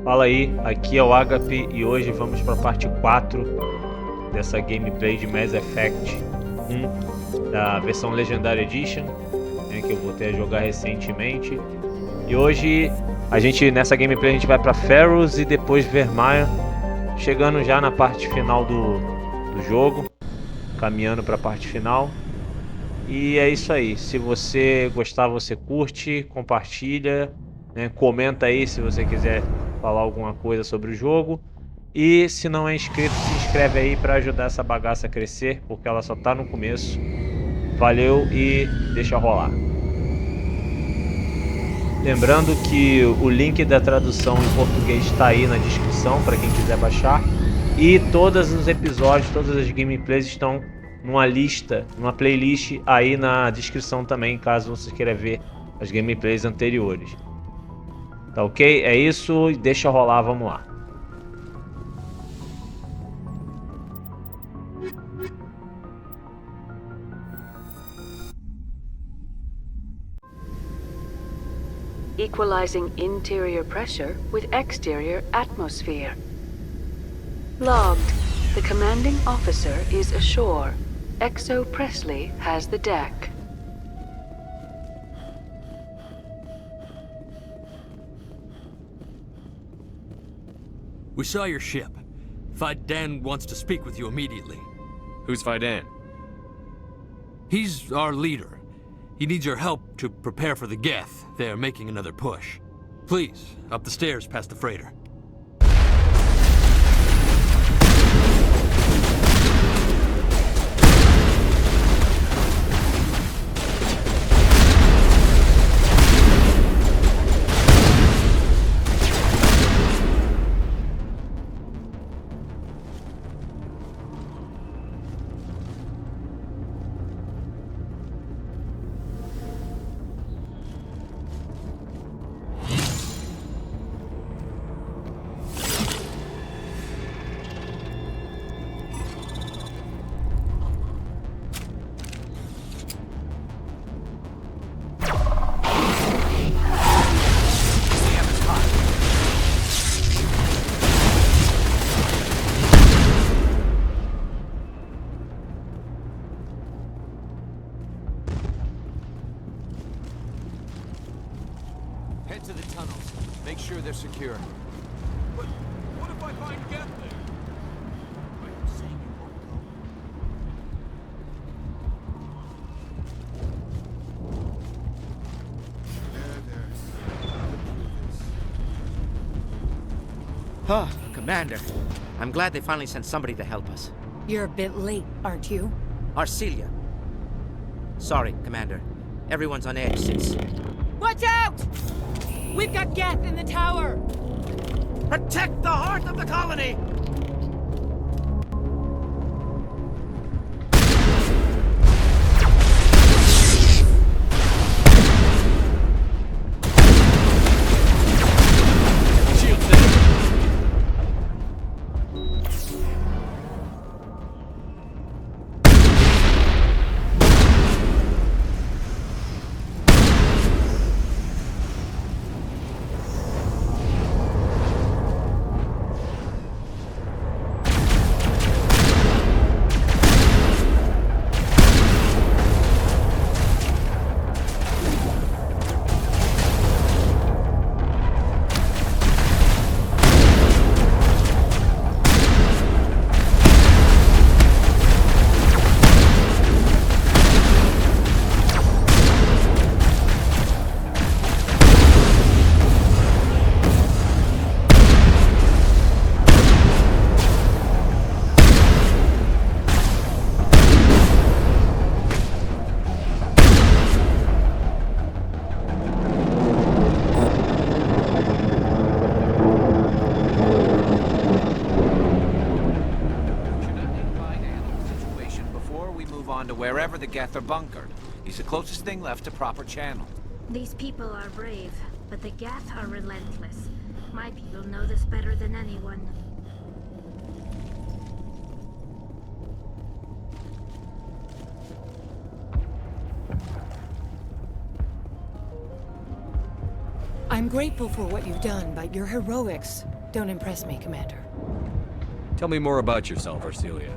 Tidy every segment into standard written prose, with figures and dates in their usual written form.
Fala aí, aqui é o Agape e hoje vamos para a parte 4 dessa gameplay de Mass Effect 1 da versão Legendary Edition, né, que eu voltei a jogar recentemente. E hoje nessa gameplay a gente vai para Feros e depois Virmire, chegando já na parte final do jogo, caminhando para a parte final. E é isso aí, se você gostar, você curte, compartilha, né, comenta aí se você quiser falar alguma coisa sobre o jogo. E se não é inscrito, se inscreve aí para ajudar essa bagaça a crescer, porque ela só tá no começo. Valeu e deixa rolar. Lembrando que o link da tradução em português está aí na descrição para quem quiser baixar. E todos os episódios, todas as gameplays estão numa lista, numa playlist aí na descrição também, caso você queira ver as gameplays anteriores. Tá ok? É isso, deixa rolar, vamos lá. Equalizing interior pressure with exterior atmosphere. Logged. The commanding officer is ashore. Exo Presley has the deck. We saw your ship. Fidan wants to speak with you immediately. Who's Fidan? He's our leader. He needs your help to prepare for the Geth. They're making another push. Please, up the stairs past the freighter. Head to the tunnels. Make sure they're secure. But what if I find Geth there? Are you saying you won't go? Huh, Commander. I'm glad they finally sent somebody to help us. You're a bit late, aren't you? Arcelia. Sorry, Commander. Everyone's on edge since... Watch out! We've got Geth in the tower! Protect the heart of the colony! Wherever the Geth are bunkered. He's the closest thing left to proper channel. These people are brave, but the Geth are relentless. My people know this better than anyone. I'm grateful for what you've done, but your heroics don't impress me, Commander. Tell me more about yourself, Arcelia.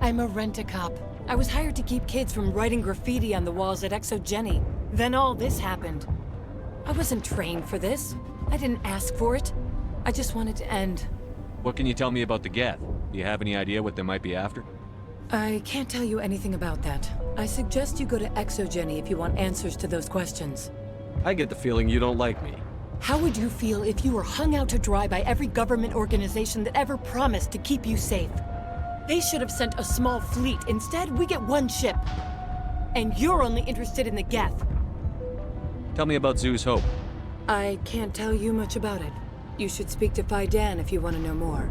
I'm a rent-a-cop. I was hired to keep kids from writing graffiti on the walls at Exogeny. Then all this happened. I wasn't trained for this. I didn't ask for it. I just wanted to end. What can you tell me about the Geth? Do you have any idea what they might be after? I can't tell you anything about that. I suggest you go to Exogeny if you want answers to those questions. I get the feeling you don't like me. How would you feel if you were hung out to dry by every government organization that ever promised to keep you safe? They should have sent a small fleet. Instead, we get one ship. And you're only interested in the Geth. Tell me about Zoo's Hope. I can't tell you much about it. You should speak to Phi Dan if you want to know more.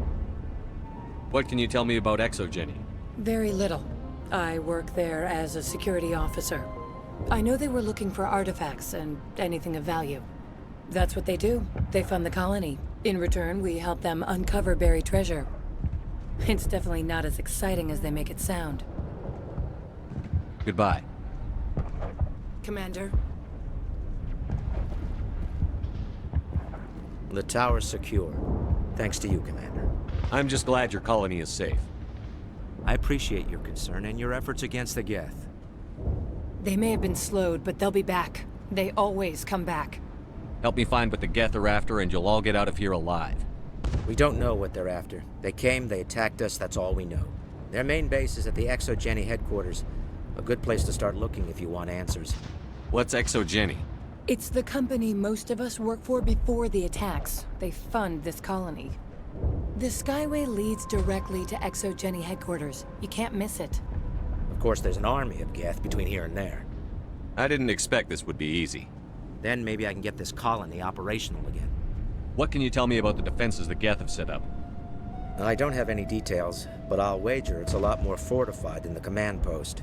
What can you tell me about Exogeny? Very little. I work there as a security officer. I know they were looking for artifacts and anything of value. That's what they do. They fund the colony. In return, we help them uncover buried treasure. It's definitely not as exciting as they make it sound. Goodbye. Commander? The tower's secure. Thanks to you, Commander. I'm just glad your colony is safe. I appreciate your concern and your efforts against the Geth. They may have been slowed, but they'll be back. They always come back. Help me find what the Geth are after, and you'll all get out of here alive. We don't know what they're after. They came, they attacked us, that's all we know. Their main base is at the Exogeny headquarters. A good place to start looking if you want answers. What's Exogeny? It's the company most of us work for before the attacks. They fund this colony. The Skyway leads directly to Exogeny headquarters. You can't miss it. Of course, there's an army of Geth between here and there. I didn't expect this would be easy. Then maybe I can get this colony operational again. What can you tell me about the defenses the Geth have set up? I don't have any details, but I'll wager it's a lot more fortified than the command post.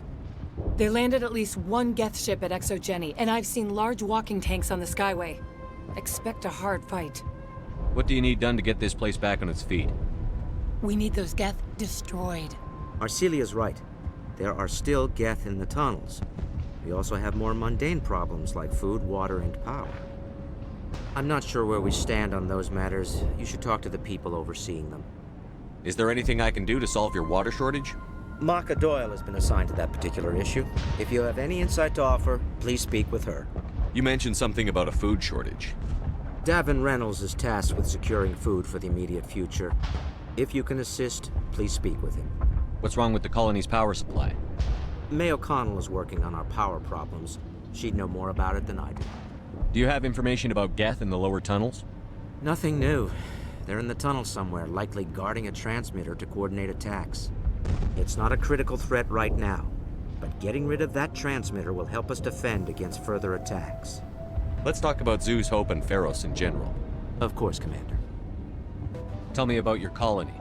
They landed at least one Geth ship at Exogeny, and I've seen large walking tanks on the Skyway. Expect a hard fight. What do you need done to get this place back on its feet? We need those Geth destroyed. Arcelia's right. There are still Geth in the tunnels. We also have more mundane problems like food, water, and power. I'm not sure where we stand on those matters. You should talk to the people overseeing them. Is there anything I can do to solve your water shortage? Maka Doyle has been assigned to that particular issue. If you have any insight to offer, please speak with her. You mentioned something about a food shortage. Davin Reynolds is tasked with securing food for the immediate future. If you can assist, please speak with him. What's wrong with the colony's power supply? May O'Connell is working on our power problems. She'd know more about it than I do. Do you have information about Geth in the lower tunnels? Nothing new. They're in the tunnel somewhere, likely guarding a transmitter to coordinate attacks. It's not a critical threat right now, but getting rid of that transmitter will help us defend against further attacks. Let's talk about Zoo's Hope and Feros in general. Of course, Commander. Tell me about your colony.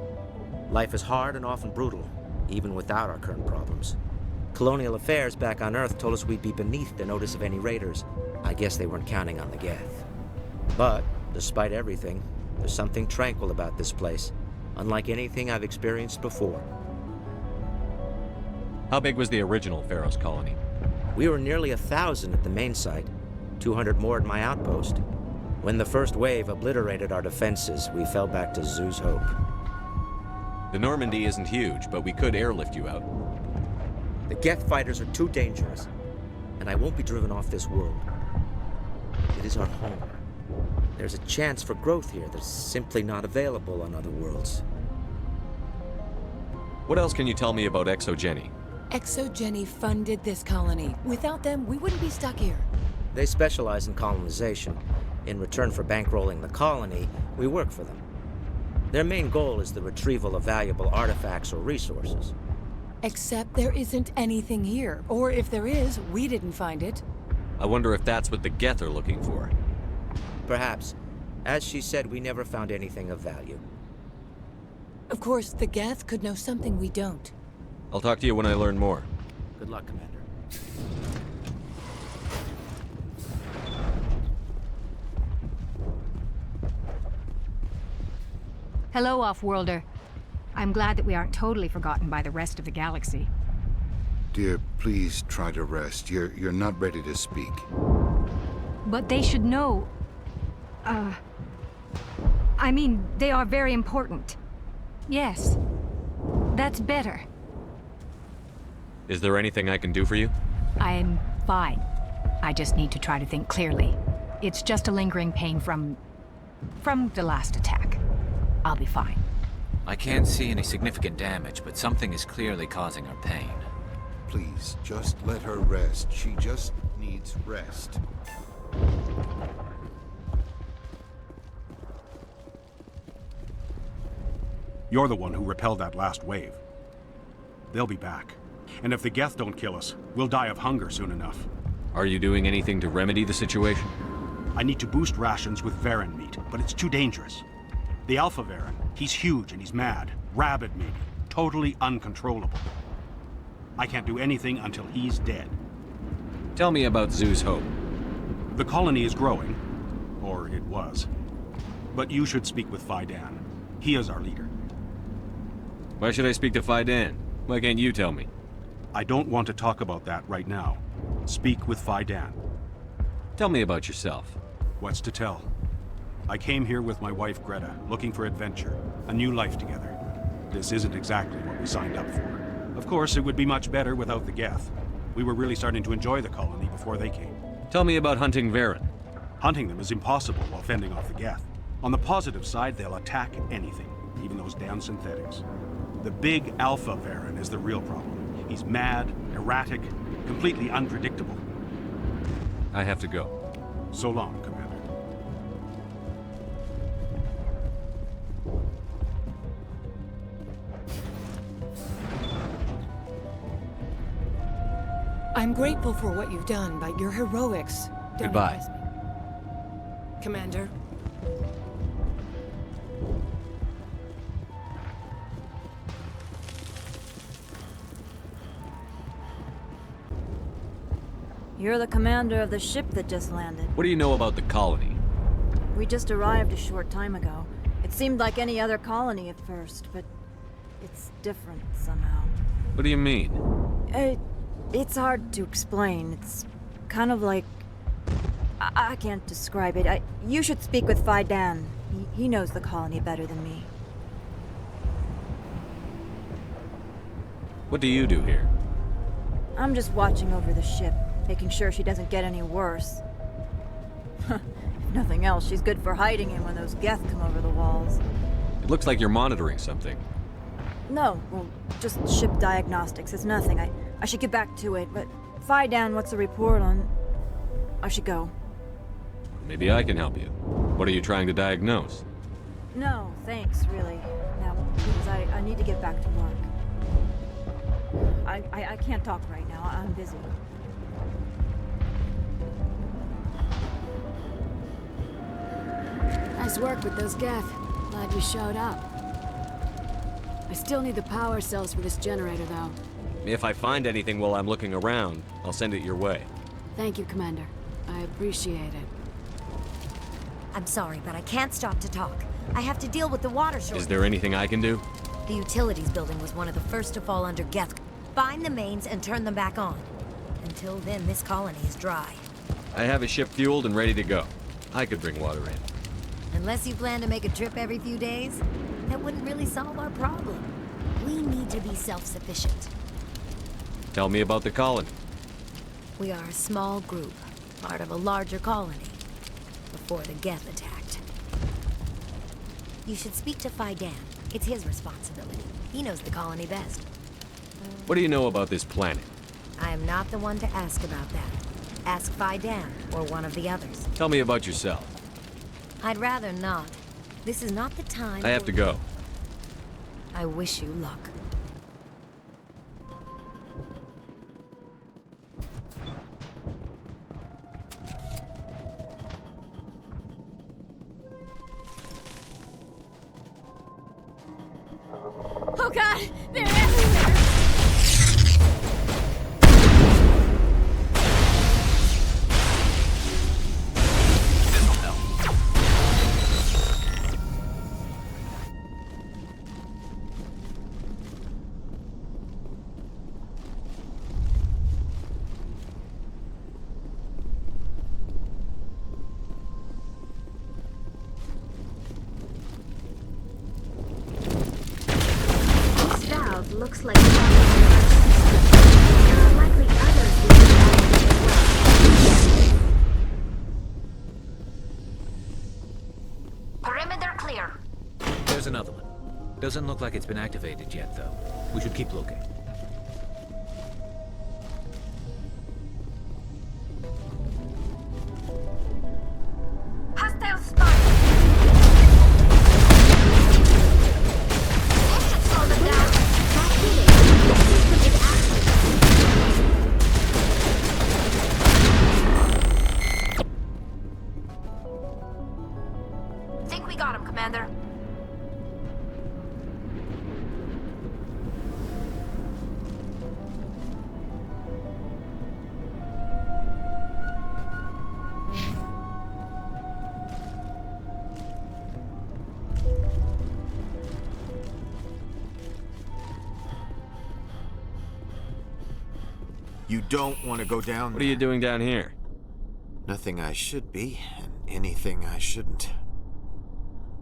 Life is hard and often brutal, even without our current problems. Colonial affairs back on Earth told us we'd be beneath the notice of any raiders. I guess they weren't counting on the Geth. But, despite everything, there's something tranquil about this place, unlike anything I've experienced before. How big was the original Feros colony? We were nearly 1,000 at the main site, 200 more at my outpost. When the first wave obliterated our defenses, we fell back to Zoo's Hope. The Normandy isn't huge, but we could airlift you out. The Geth fighters are too dangerous, and I won't be driven off this world. It is our home. There's a chance for growth here that's simply not available on other worlds. What else can you tell me about Exogeny? Exogeny funded this colony. Without them, we wouldn't be stuck here. They specialize in colonization. In return for bankrolling the colony, we work for them. Their main goal is the retrieval of valuable artifacts or resources. Except there isn't anything here. Or if there is, we didn't find it. I wonder if that's what the Geth are looking for. Perhaps. As she said, we never found anything of value. Of course, the Geth could know something we don't. I'll talk to you when I learn more. Good luck, Commander. Hello, Off-Worlder. I'm glad that we aren't totally forgotten by the rest of the galaxy. Dear, please try to rest. You're not ready to speak. But they should know... I mean, they are very important. Yes. That's better. Is there anything I can do for you? I'm fine. I just need to try to think clearly. It's just a lingering pain from the last attack. I'll be fine. I can't see any significant damage, but something is clearly causing her pain. Please, just let her rest. She just needs rest. You're the one who repelled that last wave. They'll be back. And if the Geth don't kill us, we'll die of hunger soon enough. Are you doing anything to remedy the situation? I need to boost rations with Varen meat, but it's too dangerous. The Alpha Varen, he's huge and he's mad. Rabid maybe. Totally uncontrollable. I can't do anything until he's dead. Tell me about Zoo's Hope. The colony is growing. Or it was. But you should speak with Faidan. He is our leader. Why should I speak to Faidan? Why can't you tell me? I don't want to talk about that right now. Speak with Faidan. Tell me about yourself. What's to tell? I came here with my wife Greta, looking for adventure, a new life together. This isn't exactly what we signed up for. Of course, it would be much better without the Geth. We were really starting to enjoy the colony before they came. Tell me about hunting Varen. Hunting them is impossible while fending off the Geth. On the positive side, they'll attack anything, even those damn synthetics. The big Alpha Varen is the real problem. He's mad, erratic, completely unpredictable. I have to go. So long, Commander. I'm grateful for what you've done, but your heroics don't Goodbye. impress me. Commander. You're the commander of the ship that just landed. What do you know about the colony? We just arrived a short time ago. It seemed like any other colony at first, but it's different somehow. What do you mean? It's hard to explain. It's kind of like... I can't describe it. You should speak with Faidan. He knows the colony better than me. What do you do here? I'm just watching over the ship, making sure she doesn't get any worse. If nothing else, she's good for hiding in when those Geth come over the walls. It looks like you're monitoring something. No, well, just ship diagnostics. It's nothing. I should get back to it, but Faidan, what's the report on... I should go. Maybe I can help you. What are you trying to diagnose? No, thanks, really. Now, please, I need to get back to work. I can't talk right now. I'm busy. Nice work with those Geth. Glad you showed up. I still need the power cells for this generator, though. If I find anything while I'm looking around, I'll send it your way. Thank you, Commander. I appreciate it. I'm sorry, but I can't stop to talk. I have to deal with the water shortage. Is there anything I can do? The utilities building was one of the first to fall under Geth. Find the mains and turn them back on. Until then, this colony is dry. I have a ship fueled and ready to go. I could bring water in. Unless you plan to make a trip every few days, that wouldn't really solve our problem. We need to be self-sufficient. Tell me about the colony. We are a small group, part of a larger colony, before the Geth attacked. You should speak to Faidan. It's his responsibility. He knows the colony best. What do you know about this planet? I am not the one to ask about that. Ask Faidan, or one of the others. Tell me about yourself. I'd rather not. This is not the time. I have to go. I wish you luck. Oh God! They're everywhere! looks like there are likely others who will as well. Perimeter clear. There's another one. Doesn't look like it's been activated yet, though. We should keep looking. Hostile spotted. This should slow them down. That did it. The system is active. Think we got him, Commander. You don't want to go down What are you doing down here? Nothing I should be, and anything I shouldn't.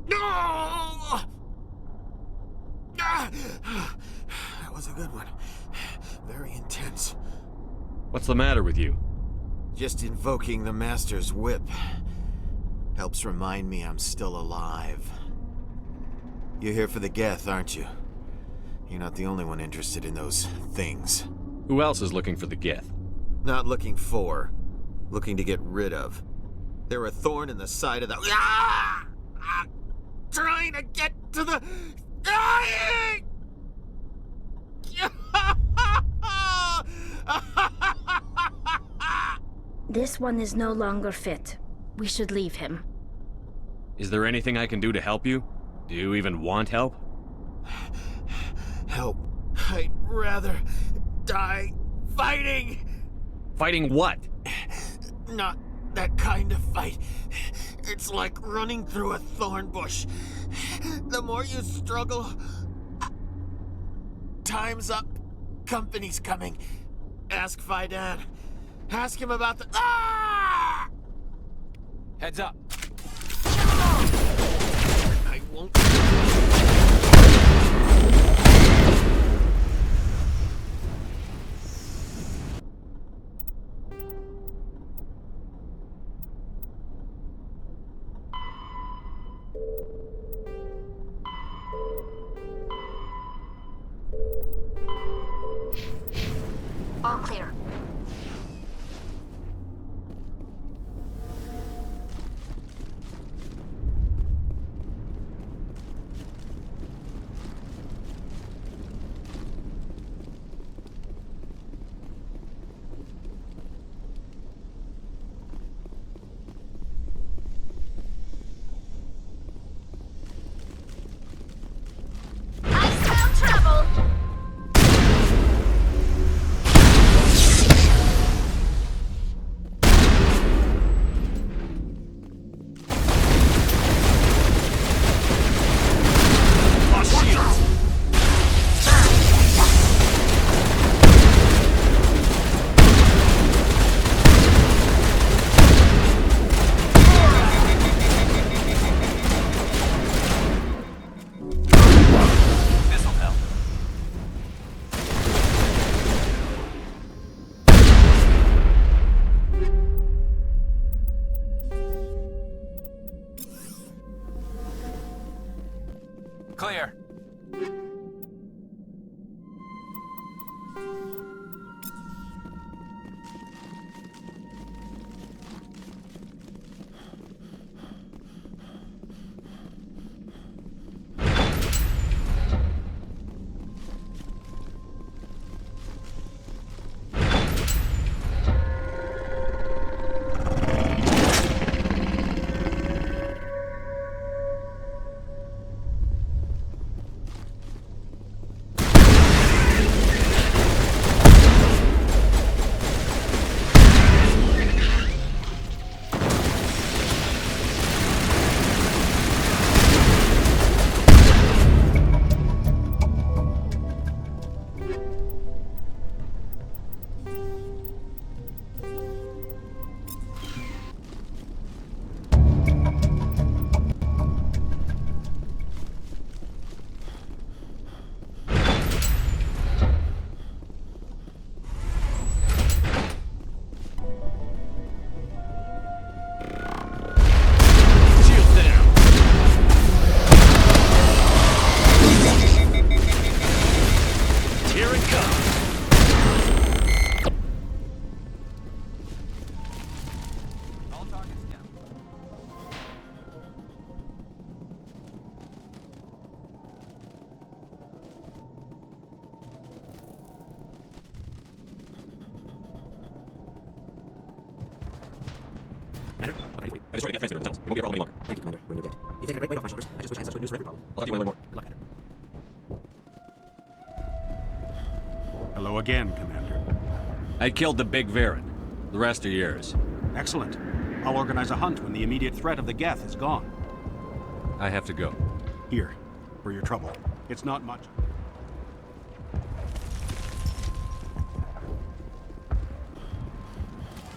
No! That was a good one. Very intense. What's the matter with you? Just invoking the Master's whip helps remind me I'm still alive. You're here for the Geth, aren't you? You're not the only one interested in those things. Who else is looking for the Geth? Not looking for. Looking to get rid of. They're a thorn in the side of the... Ah! I'm trying to get to the... Dying! This one is no longer fit. We should leave him. Is there anything I can do to help you? Do you even want help? Help. I'd rather die fighting! Fighting what? Not that kind of fight. It's like running through a thorn bush. The more you struggle... Time's up. Company's coming. Ask Fidan. Ask him about the... Ah! Heads up. I won't... All clear. Clear. destroy the transmitter in the tunnels. It won't be a problem any longer. Thank you, Commander. We're in your debt. You've taken a great weight off my shoulders. I just wish I had such good news for every problem. I'll have to learn more. Good luck, Commander. Hello again, Commander. I killed the big Varen. The rest are yours. Excellent. I'll organize a hunt when the immediate threat of the Geth is gone. I have to go. Here, for your trouble. It's not much.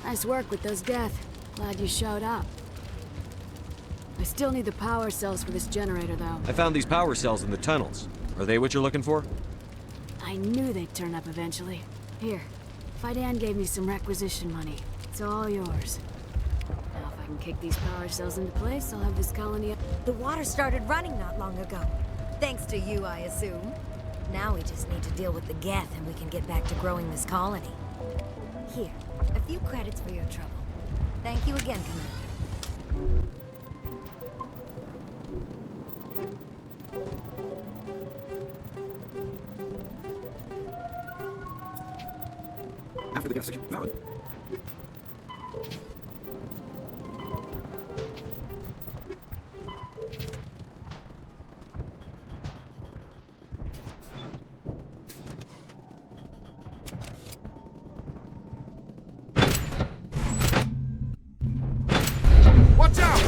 Nice work with those Geth. Glad you showed up. I still need the power cells for this generator, though. I found these power cells in the tunnels. Are they what you're looking for? I knew they'd turn up eventually. Here, Fidan gave me some requisition money. It's all yours. Now if I can kick these power cells into place, I'll have this colony... The water started running not long ago. Thanks to you, I assume. Now we just need to deal with the Geth and we can get back to growing this colony. Here, a few credits for your trouble. Thank you again, Commander. After the gas station, valid. Watch out!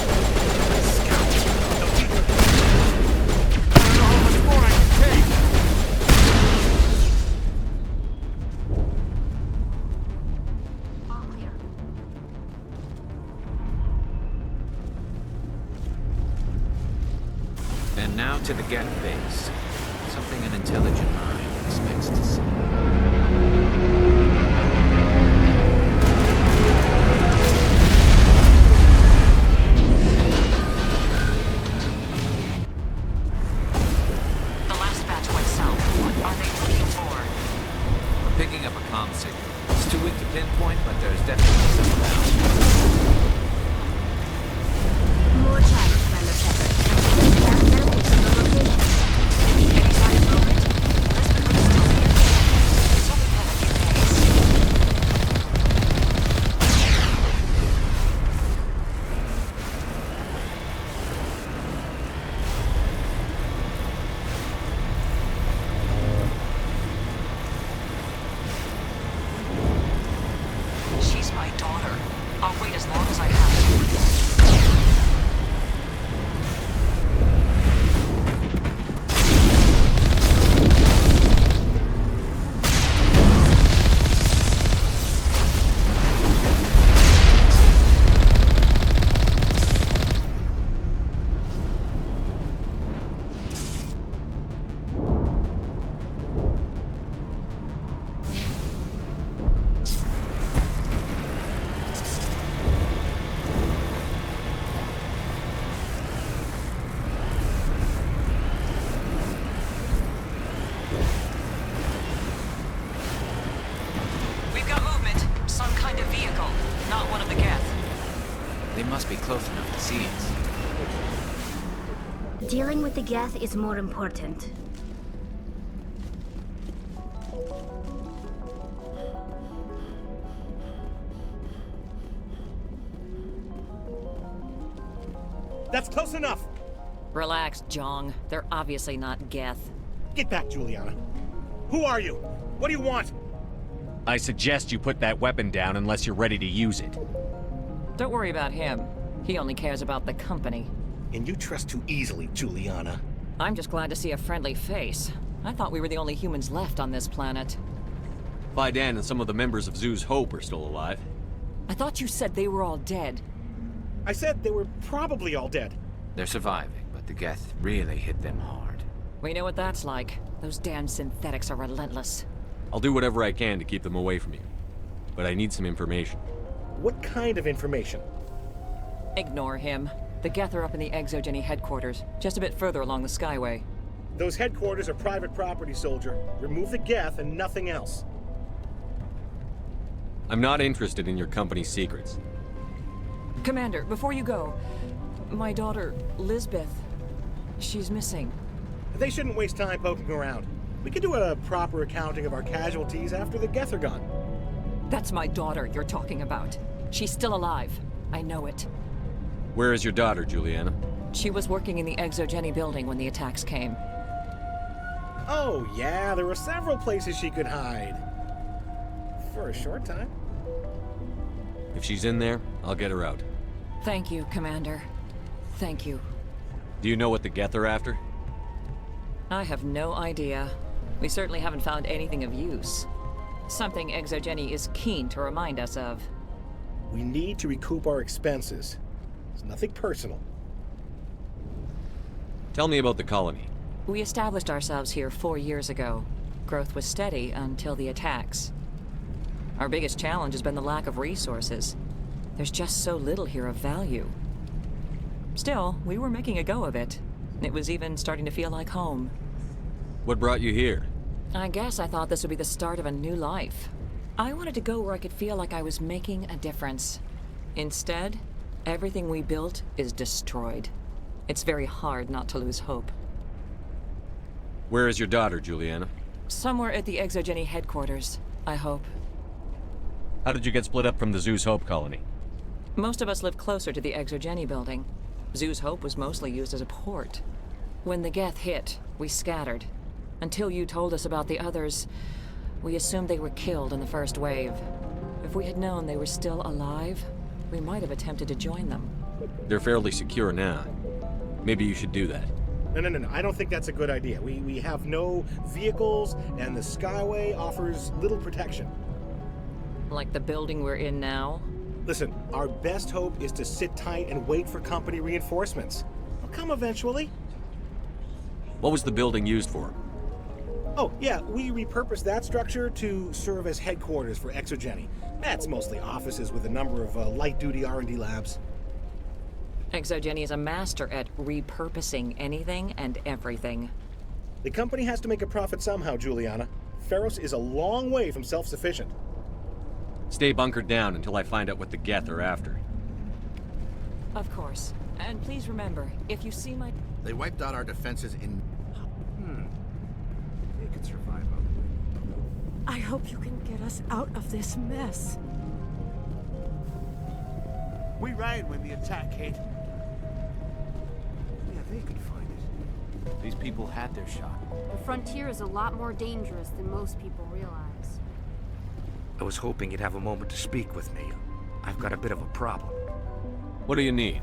And now to the Geth base. Something an intelligent mind expects to see. The last batch went south. What are they looking for? I'm picking up a comm signal. It's too weak to pinpoint, but there's definitely some around. More traffic, Commander Shepard. She's my daughter. I'll wait as long as I have to. We've got movement. Some kind of vehicle. Not one of the Geth. They must be close enough to see us. Dealing with the Geth is more important. That's close enough! Relax, Jong. They're obviously not Geth. Get back, Juliana. Who are you? What do you want? I suggest you put that weapon down unless you're ready to use it. Don't worry about him. He only cares about the company. And you trust too easily, Juliana. I'm just glad to see a friendly face. I thought we were the only humans left on this planet. Fidan and some of the members of Zoo's Hope are still alive. I thought you said they were all dead. I said they were probably all dead. They're surviving, but the Geth really hit them hard. We know what that's like. Those damn synthetics are relentless. I'll do whatever I can to keep them away from you. But I need some information. What kind of information? Ignore him. The Geth are up in the Exogeny headquarters, just a bit further along the Skyway. Those headquarters are private property, soldier. Remove the Geth and nothing else. I'm not interested in your company's secrets. Commander, before you go, my daughter, Lisbeth, she's missing. They shouldn't waste time poking around. We could do a proper accounting of our casualties after the Geth are gone. That's my daughter you're talking about. She's still alive. I know it. Where is your daughter, Juliana? She was working in the Exogeny building when the attacks came. Oh, yeah, there were several places she could hide. For a short time. If she's in there, I'll get her out. Thank you, Commander. Thank you. Do you know what the Geth are after? I have no idea. We certainly haven't found anything of use. Something Exogeny is keen to remind us of. We need to recoup our expenses. It's nothing personal. Tell me about the colony. We established ourselves here 4 years ago. Growth was steady until the attacks. Our biggest challenge has been the lack of resources. There's just so little here of value. Still, we were making a go of it. It was even starting to feel like home. What brought you here? I guess I thought this would be the start of a new life. I wanted to go where I could feel like I was making a difference. Instead, everything we built is destroyed. It's very hard not to lose hope. Where is your daughter, Juliana? Somewhere at the Exogeny headquarters, I hope. How did you get split up from the Zeus Hope colony? Most of us live closer to the Exogeny building. Zeus Hope was mostly used as a port. When the Geth hit, we scattered. Until you told us about the others, we assumed they were killed in the first wave. If we had known they were still alive, we might have attempted to join them. They're fairly secure now. Maybe you should do that. No. I don't think that's a good idea. We have no vehicles, and the Skyway offers little protection. Like the building we're in now? Listen, our best hope is to sit tight and wait for company reinforcements. They'll come eventually. What was the building used for? Oh, yeah, we repurposed that structure to serve as headquarters for Exogeny. That's mostly offices with a number of light-duty R&D labs. Exogeny is a master at repurposing anything and everything. The company has to make a profit somehow, Juliana. Feros is a long way from self-sufficient. Stay bunkered down until I find out what the Geth are after. Of course. And please remember, if you see my... They wiped out our defenses in... They could survive out. I hope you can get us out of this mess. We ran when the attack hit. Yeah, they could find it. These people had their shot. The frontier is a lot more dangerous than most people realize. I was hoping you'd have a moment to speak with me. I've got a bit of a problem. What do you need?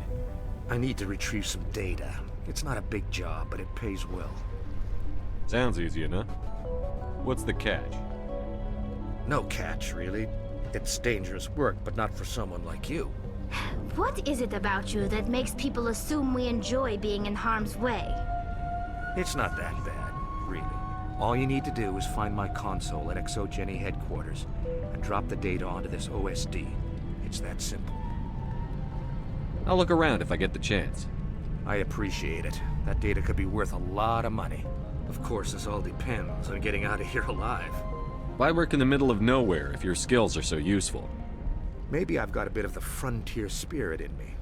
I need to retrieve some data. It's not a big job, but it pays well. Sounds easy enough. What's the catch? No catch, really. It's dangerous work, but not for someone like you. What is it about you that makes people assume we enjoy being in harm's way? It's not that bad, really. All you need to do is find my console at Exogeny headquarters and drop the data onto this OSD. It's that simple. I'll look around if I get the chance. I appreciate it. That data could be worth a lot of money. Of course, this all depends on getting out of here alive. Why work in the middle of nowhere if your skills are so useful? Maybe I've got a bit of the frontier spirit in me.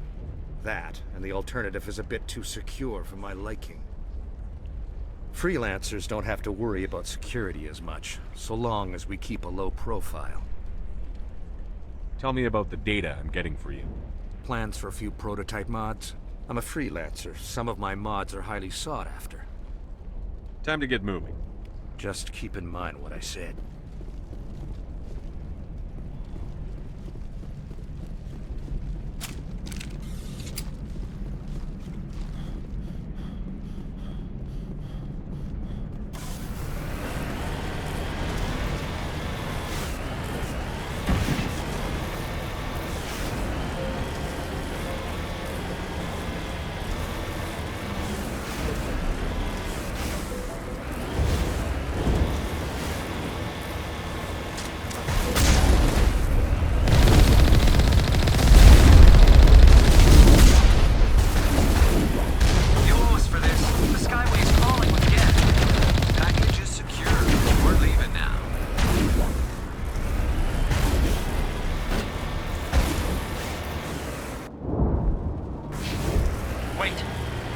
That, and the alternative is a bit too secure for my liking. Freelancers don't have to worry about security as much, so long as we keep a low profile. Tell me about the data I'm getting for you. Plans for a few prototype mods? I'm a freelancer. Some of my mods are highly sought after. Time to get moving. Just keep in mind what I said.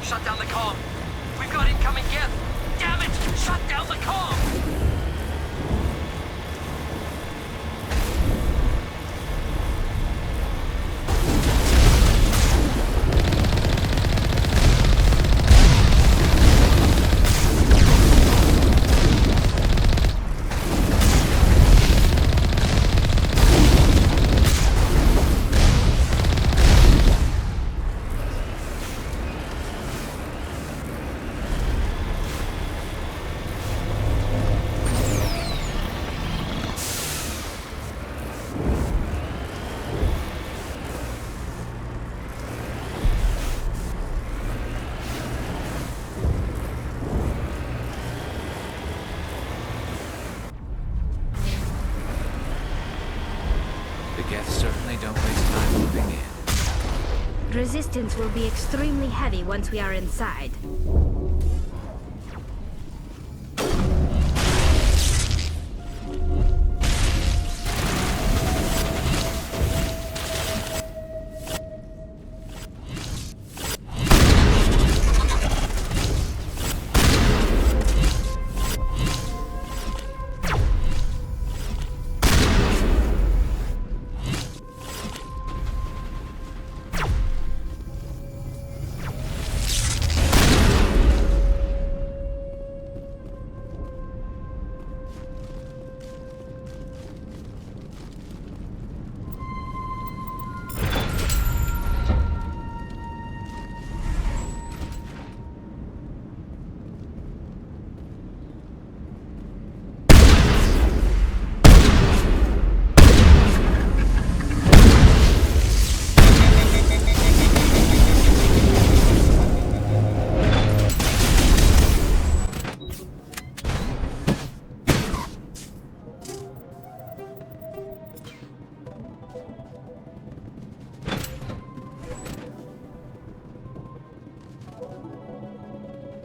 Shut down the comm. We've got incoming Geth. Damn it! Shut down the comm! resistance will be extremely heavy once we are inside.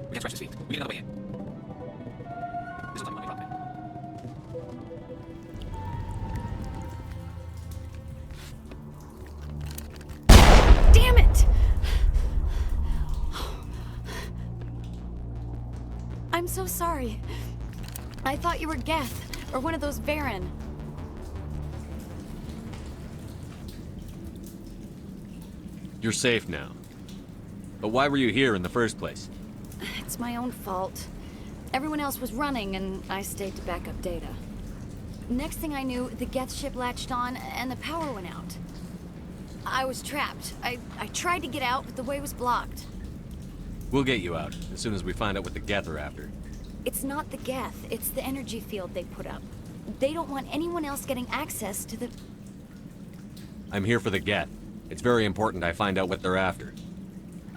We can stretch his feet. We get another way in. This looks like money property. Damn it! I'm so sorry. I thought you were Geth, or one of those Varen. You're safe now. But why were you here in the first place? It's my own fault. Everyone else was running, and I stayed to back up data. Next thing I knew, the Geth ship latched on, and the power went out. I was trapped. I tried to get out, but the way was blocked. We'll get you out, as soon as we find out what the Geth are after. It's not the Geth, it's the energy field they put up. They don't want anyone else getting access to the... I'm here for the Geth. It's very important I find out what they're after.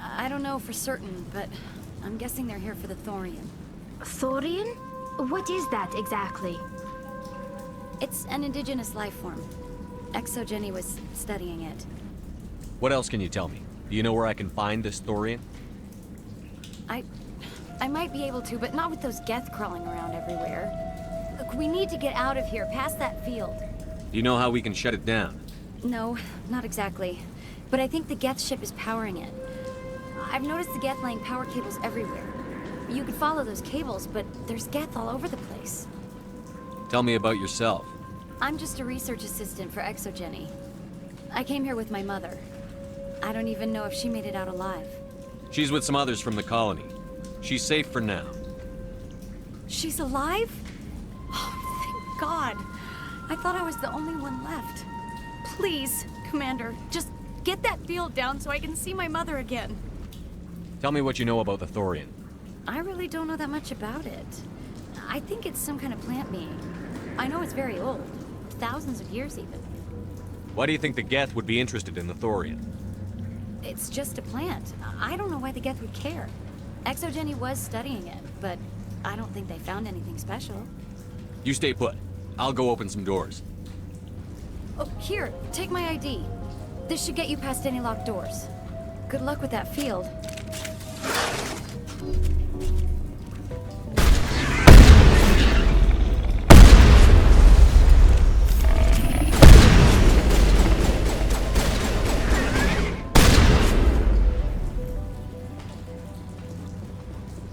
I don't know for certain, but I'm guessing they're here for the Thorian. Thorian? What is that exactly? It's an indigenous life form. Exogeny was studying it. What else can you tell me? Do you know where I can find this Thorian? I might be able to, but not with those Geth crawling around everywhere. Look, we need to get out of here, past that field. Do you know how we can shut it down? No, not exactly. But I think the Geth ship is powering it. I've noticed the Geth laying power cables everywhere. You could follow those cables, but there's Geth all over the place. Tell me about yourself. I'm just a research assistant for Exogeny. I came here with my mother. I don't even know if she made it out alive. She's with some others from the colony. She's safe for now. She's alive? Oh, thank God. I thought I was the only one left. Please, Commander, just get that field down so I can see my mother again. Tell me what you know about the Thorian. I really don't know that much about it. I think it's some kind of plant being. I know it's very old. Thousands of years, even. Why do you think the Geth would be interested in the Thorian? It's just a plant. I don't know why the Geth would care. Exogeny was studying it, but I don't think they found anything special. You stay put. I'll go open some doors. Oh, here, take my ID. This should get you past any locked doors. Good luck with that field.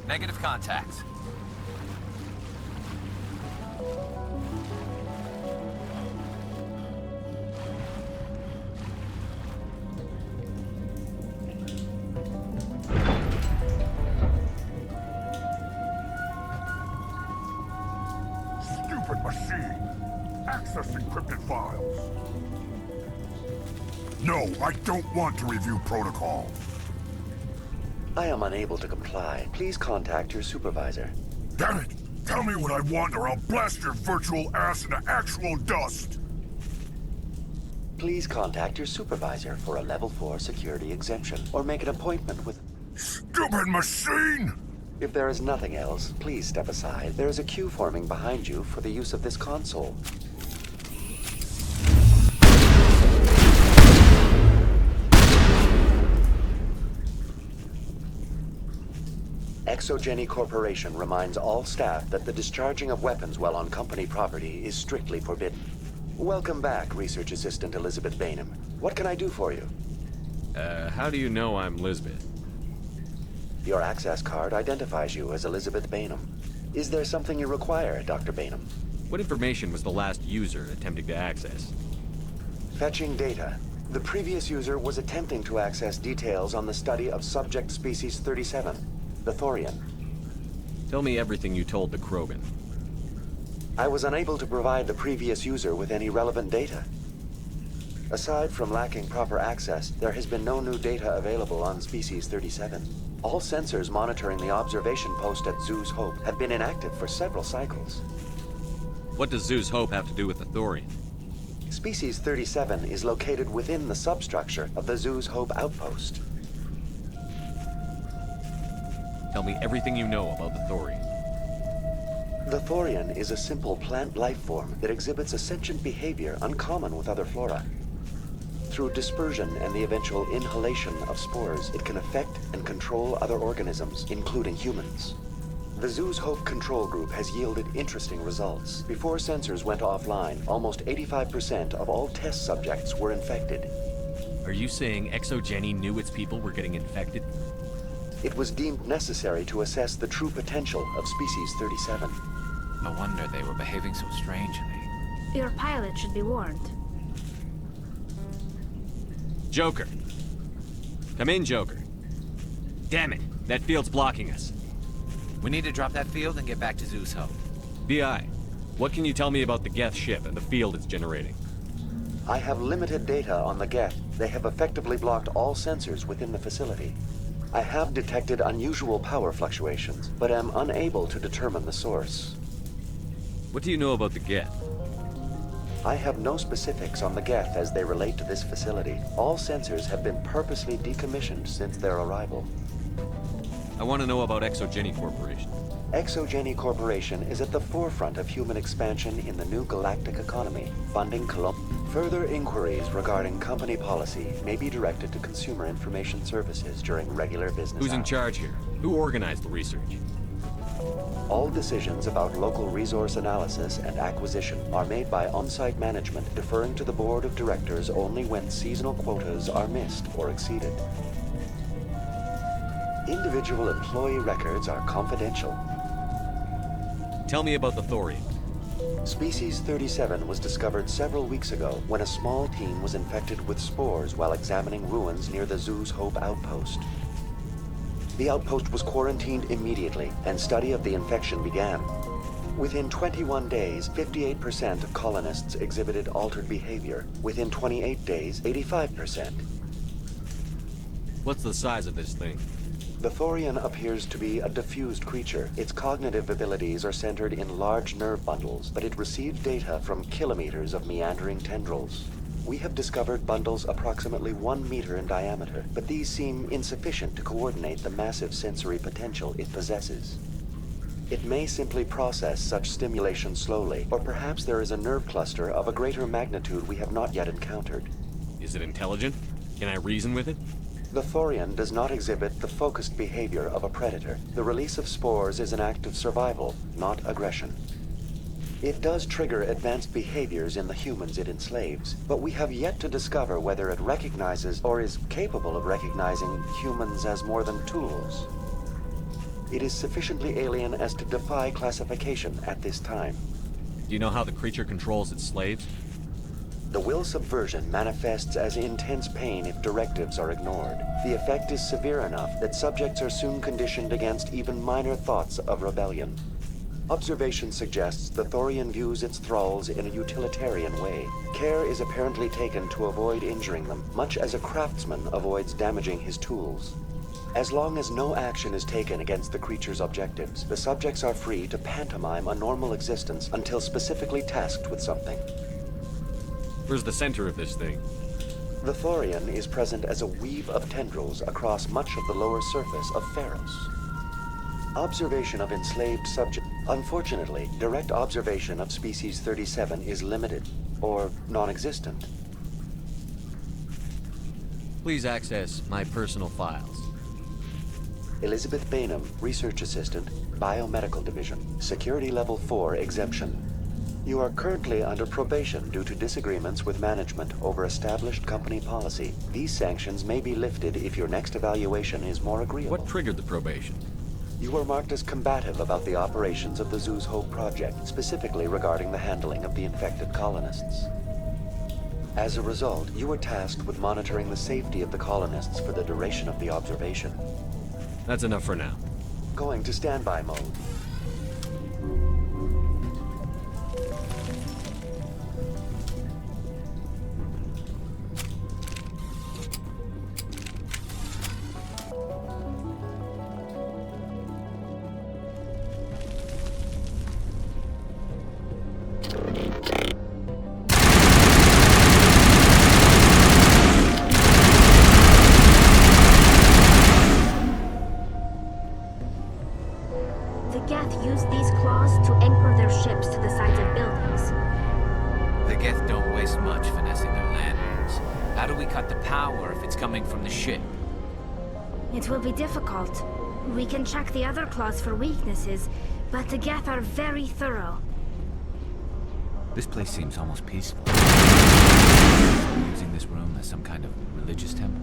Negative contacts. Stupid machine! Access encrypted files. No, I don't want to review protocols. I am unable to comply. Please contact your supervisor. Damn it! Tell me what I want or I'll blast your virtual ass into actual dust! Please contact your supervisor for a level 4 security exemption, or make an appointment with... Stupid machine! If there is nothing else, please step aside. There is a queue forming behind you for the use of this console. Exogeny Corporation reminds all staff that the discharging of weapons while on company property is strictly forbidden. Welcome back, Research Assistant Elizabeth Bainham. What can I do for you? How do you know I'm Lisbeth? Your access card identifies you as Elizabeth Bainham. Is there something you require, Dr. Bainham? What information was the last user attempting to access? Fetching data. The previous user was attempting to access details on the study of subject species 37, the Thorian. Tell me everything you told the Krogan. I was unable to provide the previous user with any relevant data. Aside from lacking proper access, there has been no new data available on species 37. All sensors monitoring the observation post at Zeus Hope have been inactive for several cycles. What does Zeus Hope have to do with the Thorian? Species 37 is located within the substructure of the Zeus Hope outpost. Tell me everything you know about the Thorian. The Thorian is a simple plant life form that exhibits a sentient behavior uncommon with other flora. Through dispersion and the eventual inhalation of spores, it can affect and control other organisms, including humans. The Zeus Hope control group has yielded interesting results. Before sensors went offline, almost 85% of all test subjects were infected. Are you saying Exogeny knew its people were getting infected? It was deemed necessary to assess the true potential of species 37. No wonder they were behaving so strangely. Your pilot should be warned. Joker. Come in, Joker. Damn it, that field's blocking us. We need to drop that field and get back to Zeus Hope. BI, what can you tell me about the Geth ship and the field it's generating? I have limited data on the Geth. They have effectively blocked all sensors within the facility. I have detected unusual power fluctuations, but am unable to determine the source. What do you know about the Geth? I have no specifics on the Geth as they relate to this facility. All sensors have been purposely decommissioned since their arrival. I want to know about Exogeny Corporation. Exogeny Corporation is at the forefront of human expansion in the new galactic economy, funding Further inquiries regarding company policy may be directed to Consumer Information Services during regular business Who's in hours. charge here? Who organized the research? All decisions about local resource analysis and acquisition are made by on-site management, deferring to the board of directors only when seasonal quotas are missed or exceeded. Individual employee records are confidential. Tell me about the Thorian. Species 37 was discovered several weeks ago when a small team was infected with spores while examining ruins near the Zeus Hope outpost. The outpost was quarantined immediately, and study of the infection began. Within 21 days, 58% of colonists exhibited altered behavior. Within 28 days, 85%. What's the size of this thing? The Thorian appears to be a diffused creature. Its cognitive abilities are centered in large nerve bundles, but it receives data from kilometers of meandering tendrils. We have discovered bundles approximately 1 meter in diameter, but these seem insufficient to coordinate the massive sensory potential it possesses. It may simply process such stimulation slowly, or perhaps there is a nerve cluster of a greater magnitude we have not yet encountered. Is it intelligent? Can I reason with it? The Thorian does not exhibit the focused behavior of a predator. The release of spores is an act of survival, not aggression. It does trigger advanced behaviors in the humans it enslaves, but we have yet to discover whether it recognizes or is capable of recognizing humans as more than tools. It is sufficiently alien as to defy classification at this time. Do you know how the creature controls its slaves? The will subversion manifests as intense pain if directives are ignored. The effect is severe enough that subjects are soon conditioned against even minor thoughts of rebellion. Observation suggests the Thorian views its thralls in a utilitarian way. Care is apparently taken to avoid injuring them, much as a craftsman avoids damaging his tools. As long as no action is taken against the creature's objectives, the subjects are free to pantomime a normal existence until specifically tasked with something. Where's the center of this thing? The Thorian is present as a weave of tendrils across much of the lower surface of Feros. Observation of enslaved subjects. Unfortunately, direct observation of species 37 is limited, or non-existent. Please access my personal files. Elizabeth Bainham, Research Assistant, Biomedical Division, Security Level 4 exemption. You are currently under probation due to disagreements with management over established company policy. These sanctions may be lifted if your next evaluation is more agreeable. What triggered the probation? You were marked as combative about the operations of the Zoo's Hope project, specifically regarding the handling of the infected colonists. As a result, you were tasked with monitoring the safety of the colonists for the duration of the observation. That's enough for now. Going to standby mode. The Geth use these claws to anchor their ships to the sides of buildings. The Geth don't waste much finessing their landings. How do we cut the power if it's coming from the ship? It will be difficult. We can check the other claws for weaknesses, but the Geth are very thorough. This place seems almost peaceful. We're using this room as some kind of religious temple?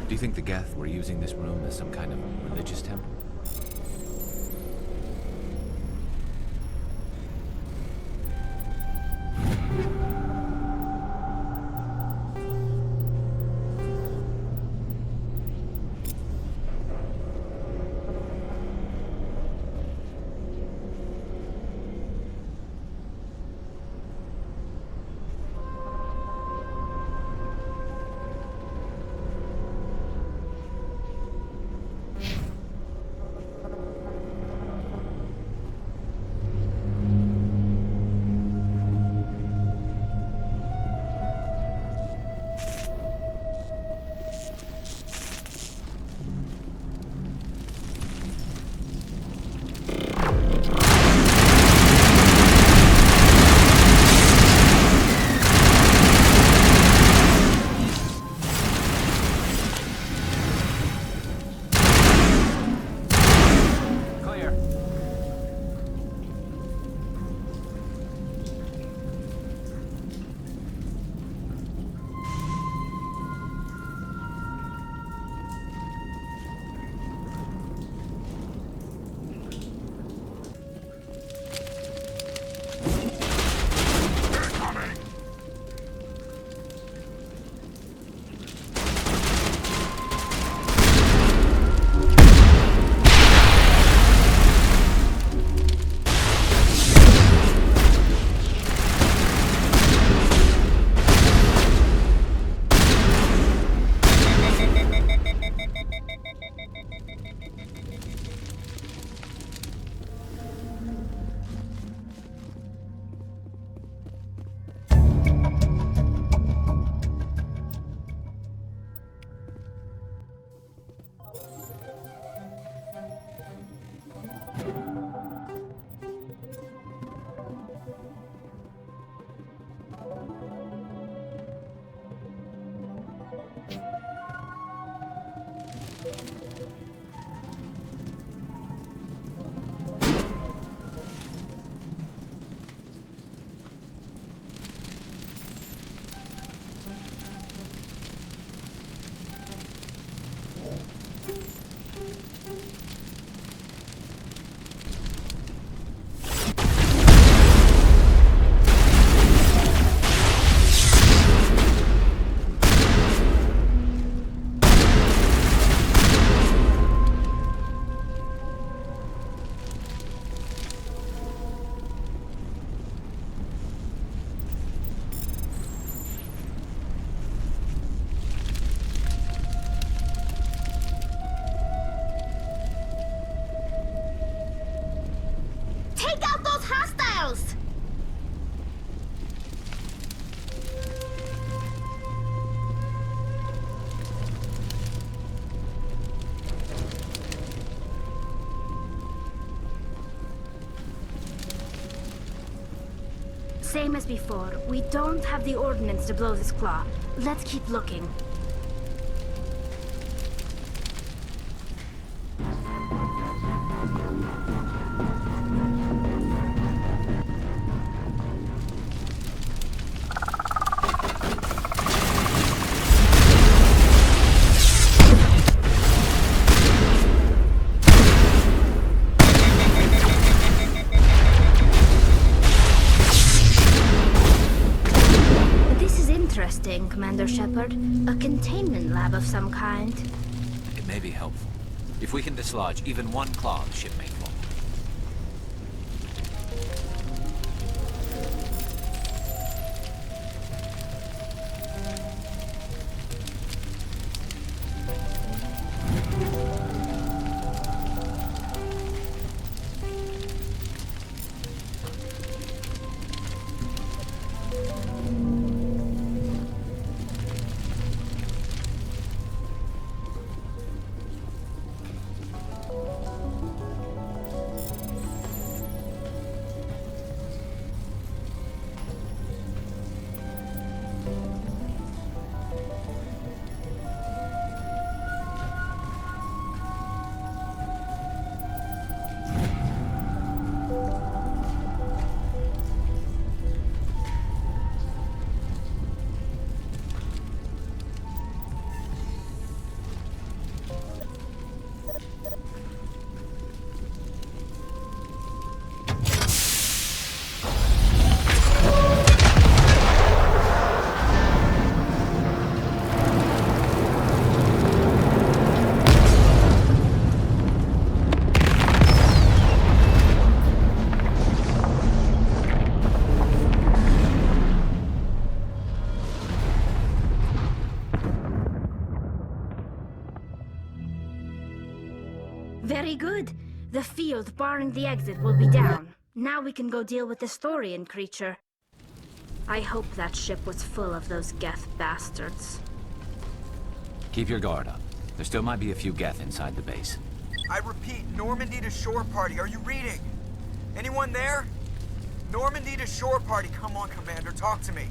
Do you think the Geth were using this room as some kind of religious temple? Same as before. We don't have the ordnance to blow this claw. Let's keep looking. Commander Shepard. A containment lab of some kind. It may be helpful. If we can dislodge even one claw, the ship may fall. Very good. The field barring the exit will be down. Now we can go deal with the Thorian creature. I hope that ship was full of those Geth bastards. Keep your guard up. There still might be a few Geth inside the base. I repeat, Normandy to shore party. Are you reading? Anyone there? Normandy to shore party. Come on, Commander. Talk to me.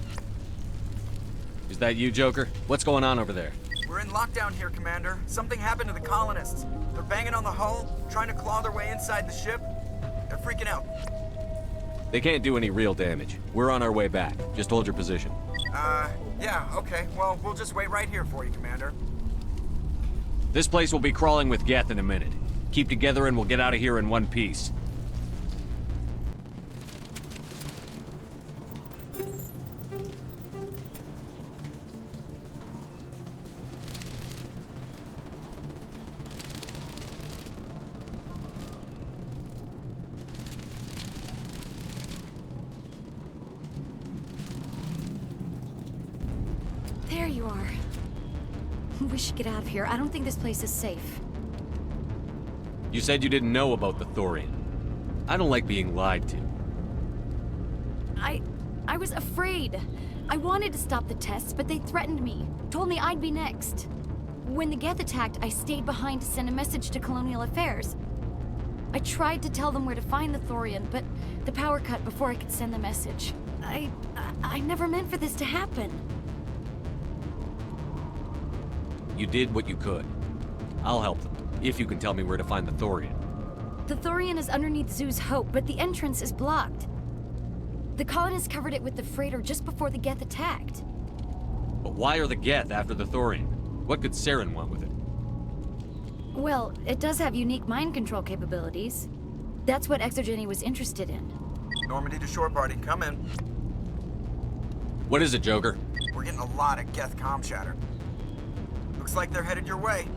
Is that you, Joker? What's going on over there? We're in lockdown here, Commander. Something happened to the colonists. They're banging on the hull, trying to claw their way inside the ship. They're freaking out. They can't do any real damage. We're on our way back. Just hold your position. Yeah, okay. Well, we'll just wait right here for you, Commander. This place will be crawling with Geth in a minute. Keep together and we'll get out of here in one piece. There you are. We should get out of here. I don't think this place is safe. You said you didn't know about the Thorian. I don't like being lied to. I was afraid. I wanted to stop the tests, but they threatened me. Told me I'd be next. When the Geth attacked, I stayed behind to send a message to Colonial Affairs. I tried to tell them where to find the Thorian, but the power cut before I could send the message. I never meant for this to happen. You did what you could. I'll help them, if you can tell me where to find the Thorian. The Thorian is underneath Zoo's Hope, but the entrance is blocked. The colonists covered it with the freighter just before the Geth attacked. But why are the Geth after the Thorian? What could Saren want with it? Well, it does have unique mind control capabilities. That's what Exogeny was interested in. Normandy to shore party, come in. What is it, Joker? We're getting a lot of Geth comm chatter. Looks like they're headed your way.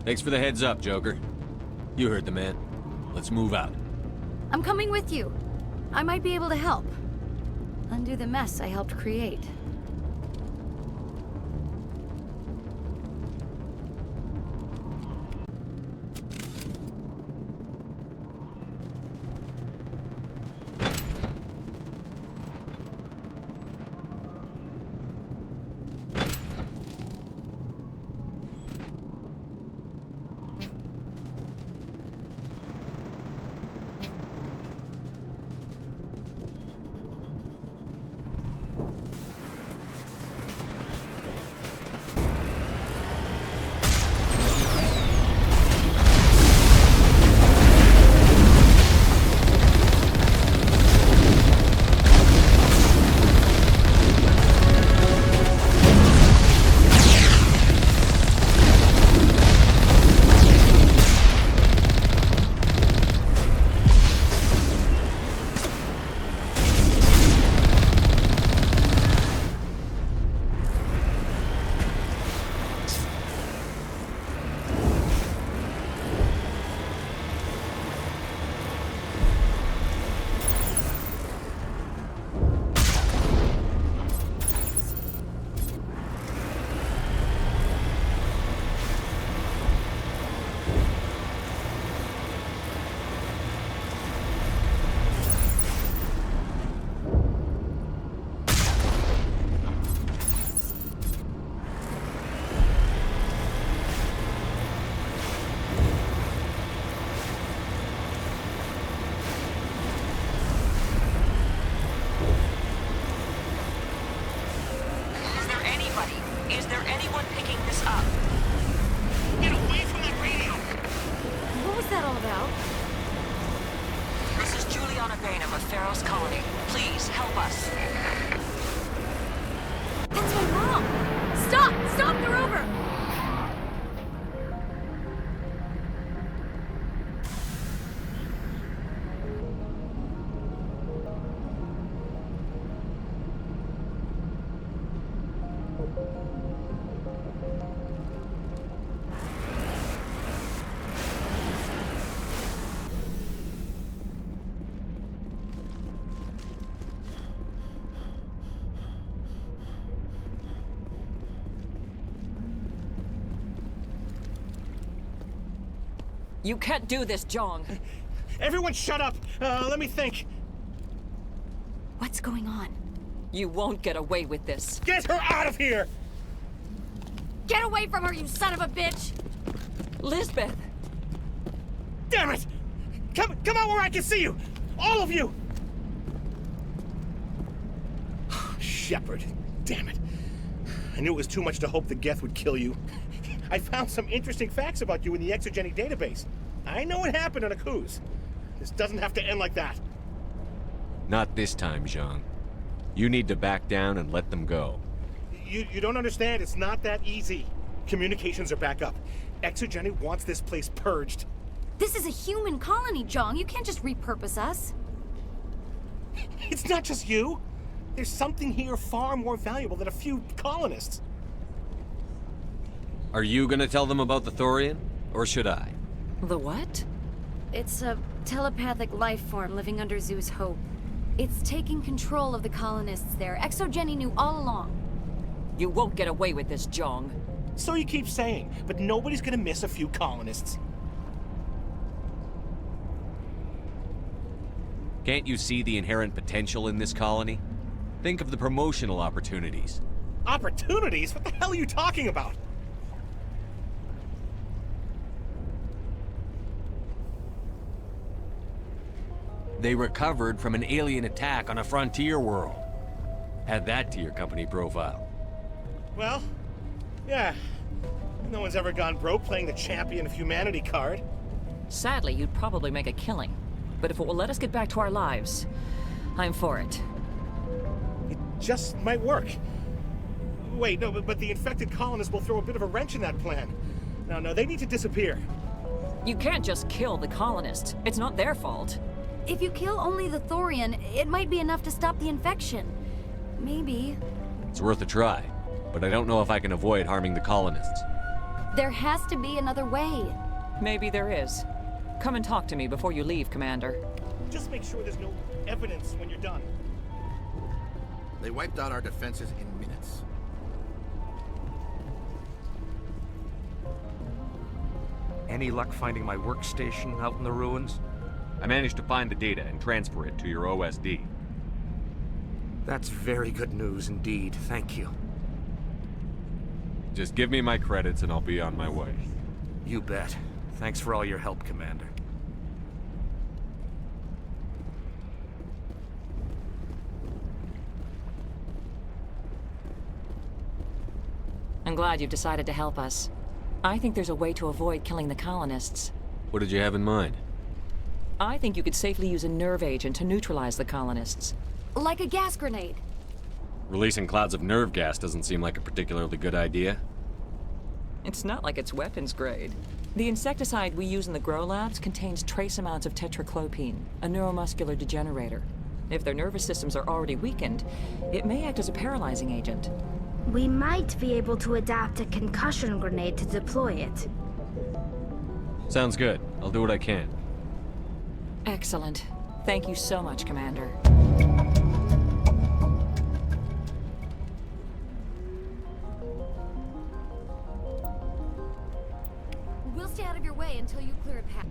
Thanks for the heads up, Joker. You heard the man. Let's move out. I'm coming with you. I might be able to help. Undo the mess I helped create. bane of a Feros colony. Please, help us. That's my mom! Stop! Stop! They're over! You can't do this, Jong. Everyone shut up! Let me think. What's going on? You won't get away with this. Get her out of here! Get away from her, you son of a bitch! Lisbeth! Damn it! Come out where I can see you! All of you! Shepard, damn it. I knew it was too much to hope the Geth would kill you. I found some interesting facts about you in the Exogeny database. I know it happened on a cruise. This doesn't have to end like that. Not this time, Zhang. You need to back down and let them go. You don't understand. It's not that easy. Communications are back up. Exogeny wants this place purged. This is a human colony, Jong. You can't just repurpose us. It's not just you. There's something here far more valuable than a few colonists. Are you gonna tell them about the Thorian? Or should I? The what? It's a telepathic life form living under Zeus' Hope. It's taking control of the colonists there. Exogeny knew all along. You won't get away with this, Jong. So you keep saying, but nobody's gonna miss a few colonists. Can't you see the inherent potential in this colony? Think of the promotional opportunities. Opportunities? What the hell are you talking about? They recovered from an alien attack on a frontier world. Add that to your company profile. Well, yeah. No one's ever gone broke playing the champion of humanity card. Sadly, you'd probably make a killing. But if it will let us get back to our lives, I'm for it. It just might work. Wait, no, but the infected colonists will throw a bit of a wrench in that plan. No, they need to disappear. You can't just kill the colonists. It's not their fault. If you kill only the Thorian, it might be enough to stop the infection. Maybe. It's worth a try, but I don't know if I can avoid harming the colonists. There has to be another way. Maybe there is. Come and talk to me before you leave, Commander. Just make sure there's no evidence when you're done. They wiped out our defenses in minutes. Any luck finding my workstation out in the ruins? I managed to find the data and transfer it to your OSD. That's very good news indeed. Thank you. Just give me my credits and I'll be on my way. You bet. Thanks for all your help, Commander. I'm glad you've decided to help us. I think there's a way to avoid killing the colonists. What did you have in mind? I think you could safely use a nerve agent to neutralize the colonists. Like a gas grenade. Releasing clouds of nerve gas doesn't seem like a particularly good idea. It's not like it's weapons grade. The insecticide we use in the grow labs contains trace amounts of tetraclopine, a neuromuscular degenerator. If their nervous systems are already weakened, it may act as a paralyzing agent. We might be able to adapt a concussion grenade to deploy it. Sounds good. I'll do what I can. Excellent. Thank you so much, Commander. We'll stay out of your way until you clear a path.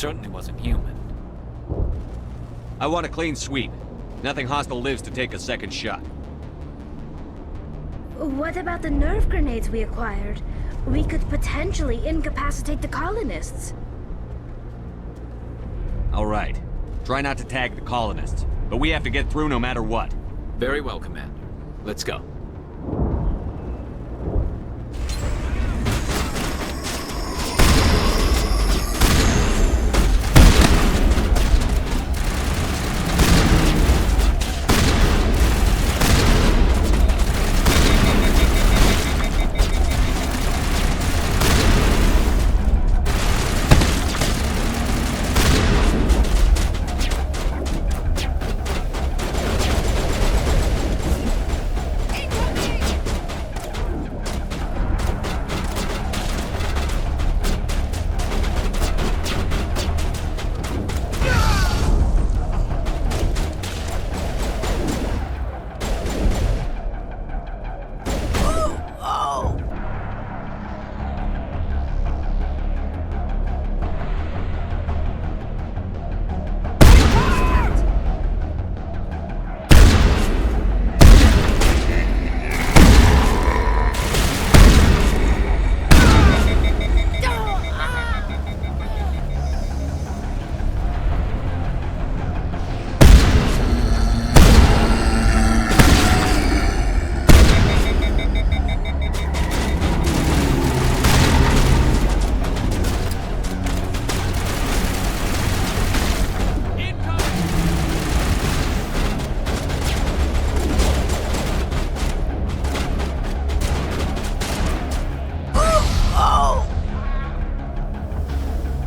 certainly wasn't human. I want a clean sweep. Nothing hostile lives to take a second shot. What about the nerve grenades we acquired? We could potentially incapacitate the colonists. All right. Try not to tag the colonists, but we have to get through no matter what. Very well, Commander. Let's go.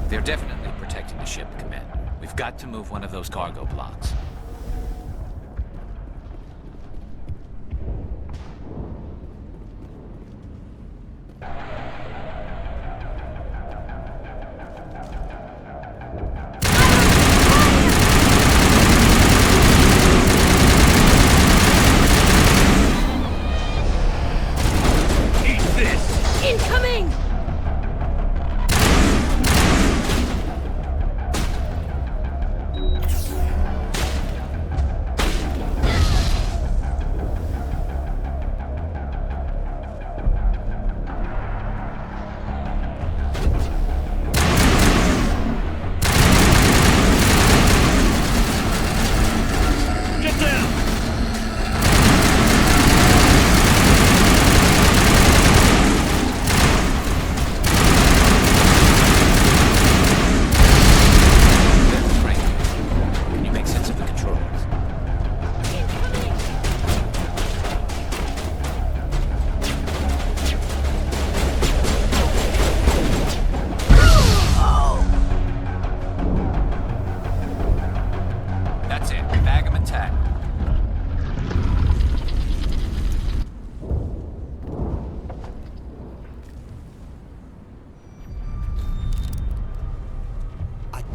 They're definitely protecting the ship, Commander. We've got to move one of those cargo blocks. Eat this! Incoming!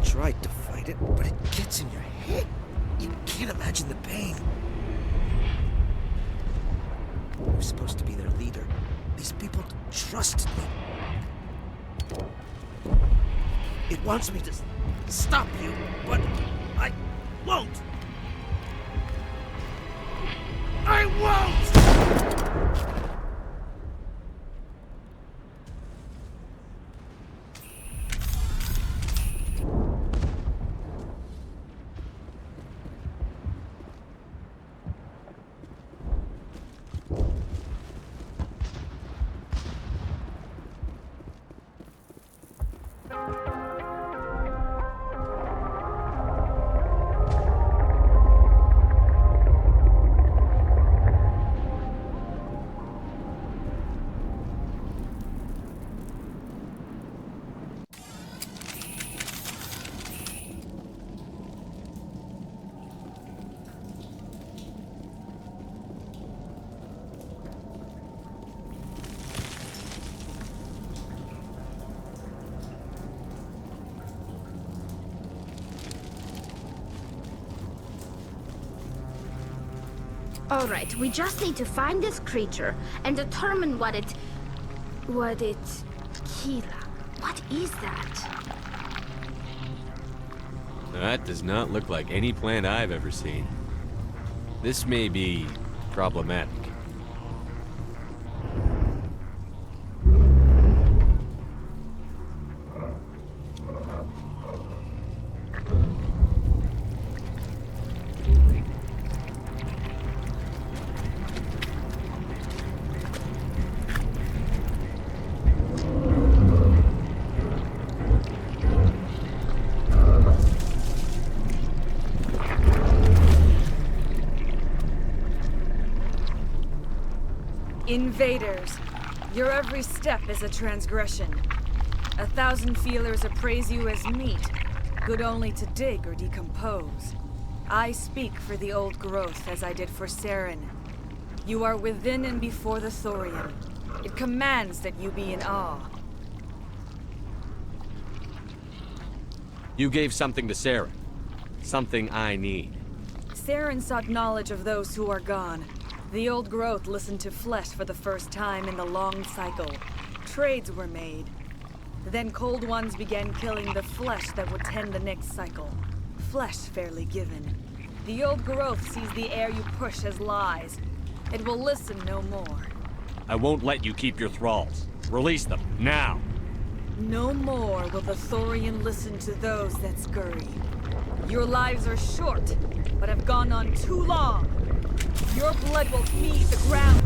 Tried to fight it, but it gets in your head. You can't imagine the pain. I was supposed to be their leader. These people trusted me. It wants me to stop you, but I won't. I won't! All right, we just need to find this creature and determine what it... Kila. What is that? That does not look like any plant I've ever seen. This may be problematic. Invaders, your every step is a transgression. 1,000 feelers appraise you as meat, good only to dig or decompose. I speak for the old growth as I did for Saren. You are within and before the Thorium. It commands that you be in awe. You gave something to Saren. Something I need. Saren sought knowledge of those who are gone. The old growth listened to flesh for the first time in the long cycle. Trades were made. Then cold ones began killing the flesh that would tend the next cycle. Flesh fairly given. The old growth sees the air you push as lies. It will listen no more. I won't let you keep your thralls. Release them, now! No more will the Thorian listen to those that scurry. Your lives are short, but have gone on too long. Your blood will feed the ground.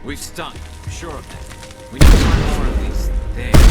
We've stunk, sure of that. We need to find more of these things.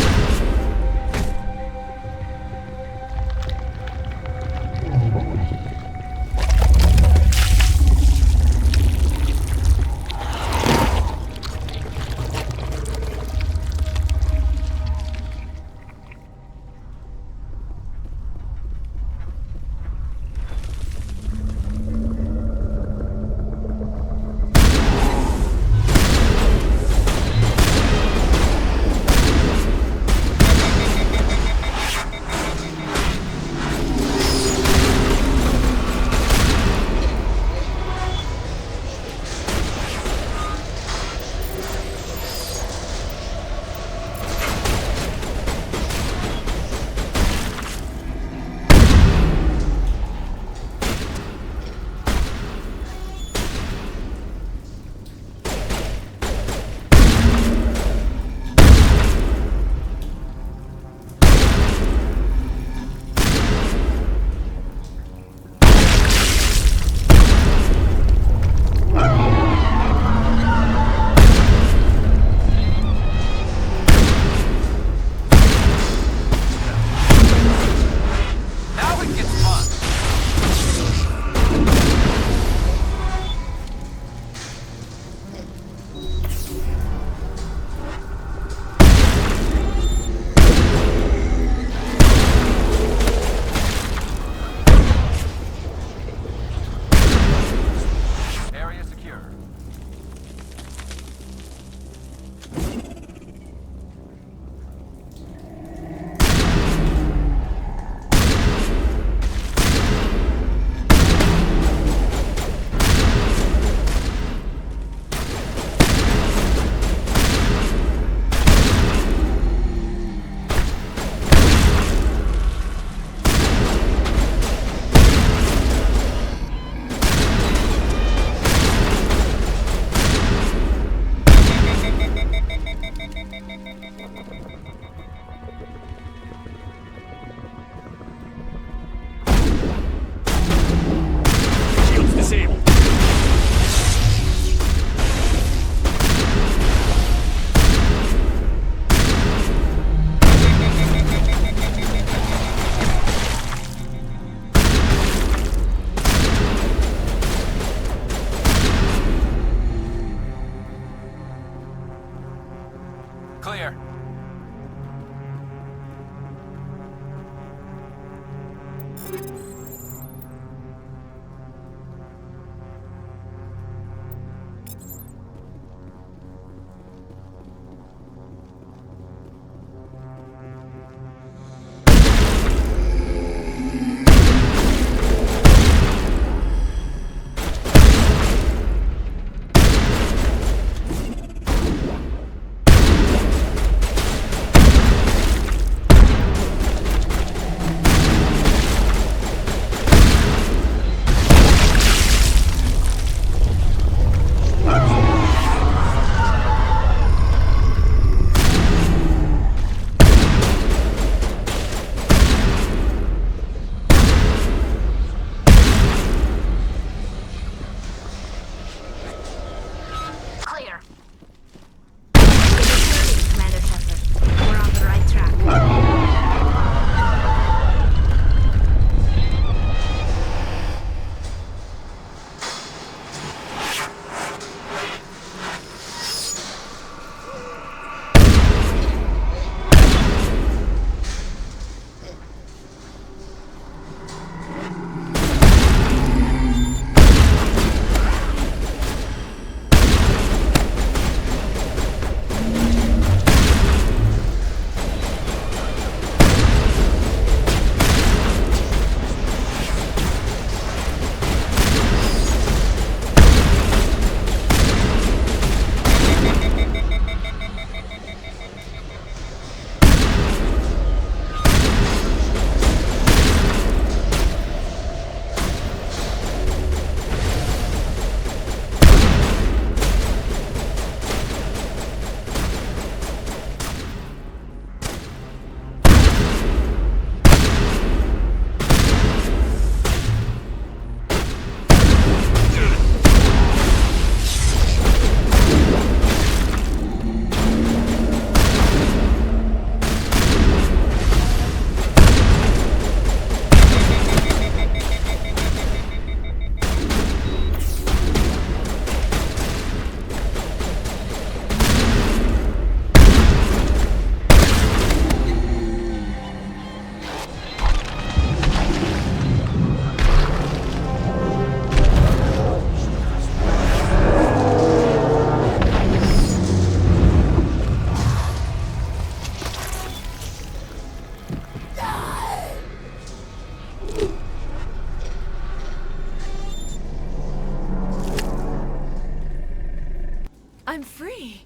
free.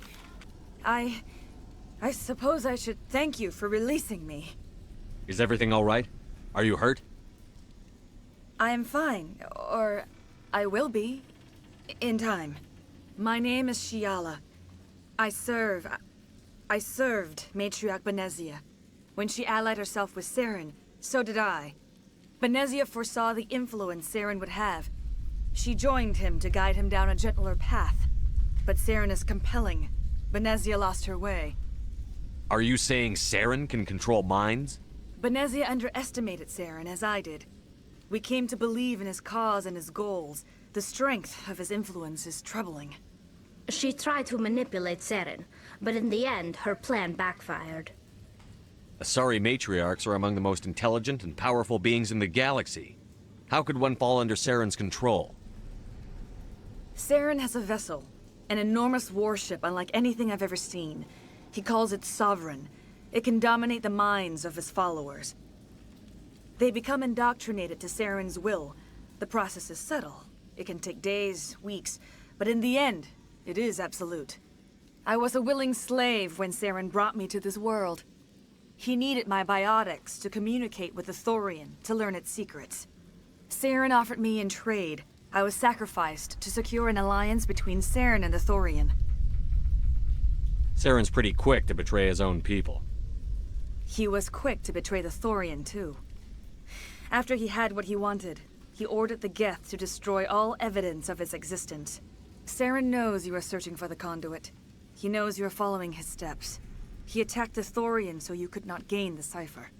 I suppose I should thank you for releasing me. Is everything all right? Are you hurt? I am fine, or I will be, in time. My name is Shiala. I served Matriarch Benezia. When she allied herself with Saren, so did I. Benezia foresaw the influence Saren would have. She joined him to guide him down a gentler path. But Saren is compelling. Benezia lost her way. Are you saying Saren can control minds? Benezia underestimated Saren, as I did. We came to believe in his cause and his goals. The strength of his influence is troubling. She tried to manipulate Saren, but in the end, her plan backfired. Asari matriarchs are among the most intelligent and powerful beings in the galaxy. How could one fall under Saren's control? Saren has a vessel, an enormous warship unlike anything I've ever seen. He calls it Sovereign. It can dominate the minds of his followers. They become indoctrinated to Saren's will. The process is subtle. It can take days, weeks, but in the end, it is absolute. I was a willing slave when Saren brought me to this world. He needed my biotics to communicate with the Thorian, to learn its secrets. Saren offered me in trade. I was sacrificed to secure an alliance between Saren and the Thorian. Saren's pretty quick to betray his own people. He was quick to betray the Thorian, too. After he had what he wanted, he ordered the Geth to destroy all evidence of its existence. Saren knows you are searching for the conduit. He knows you are following his steps. He attacked the Thorian so you could not gain the cipher.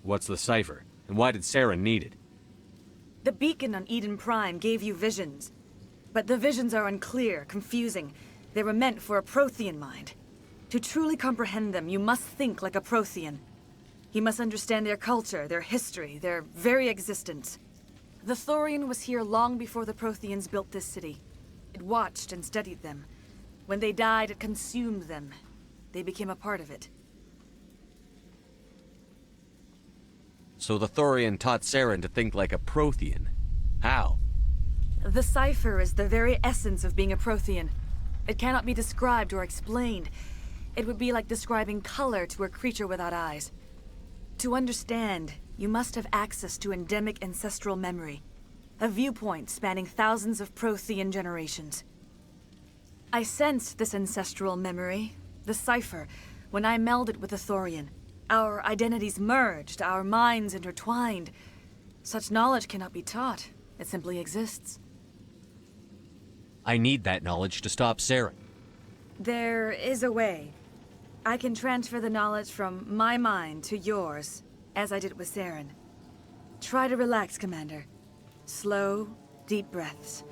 What's the cipher? And why did Saren need it? The beacon on Eden Prime gave you visions. But the visions are unclear, confusing. They were meant for a Prothean mind. To truly comprehend them, you must think like a Prothean. You must understand their culture, their history, their very existence. The Thorian was here long before the Protheans built this city. It watched and studied them. When they died, it consumed them. They became a part of it. So the Thorian taught Saren to think like a Prothean. How? The cipher is the very essence of being a Prothean. It cannot be described or explained. It would be like describing color to a creature without eyes. To understand, you must have access to endemic ancestral memory. A viewpoint spanning thousands of Prothean generations. I sensed this ancestral memory, the cipher, when I melded with the Thorian. Our identities merged, our minds intertwined. Such knowledge cannot be taught. It simply exists. I need that knowledge to stop Saren. There is a way. I can transfer the knowledge from my mind to yours, as I did with Saren. Try to relax, Commander. Slow, deep breaths.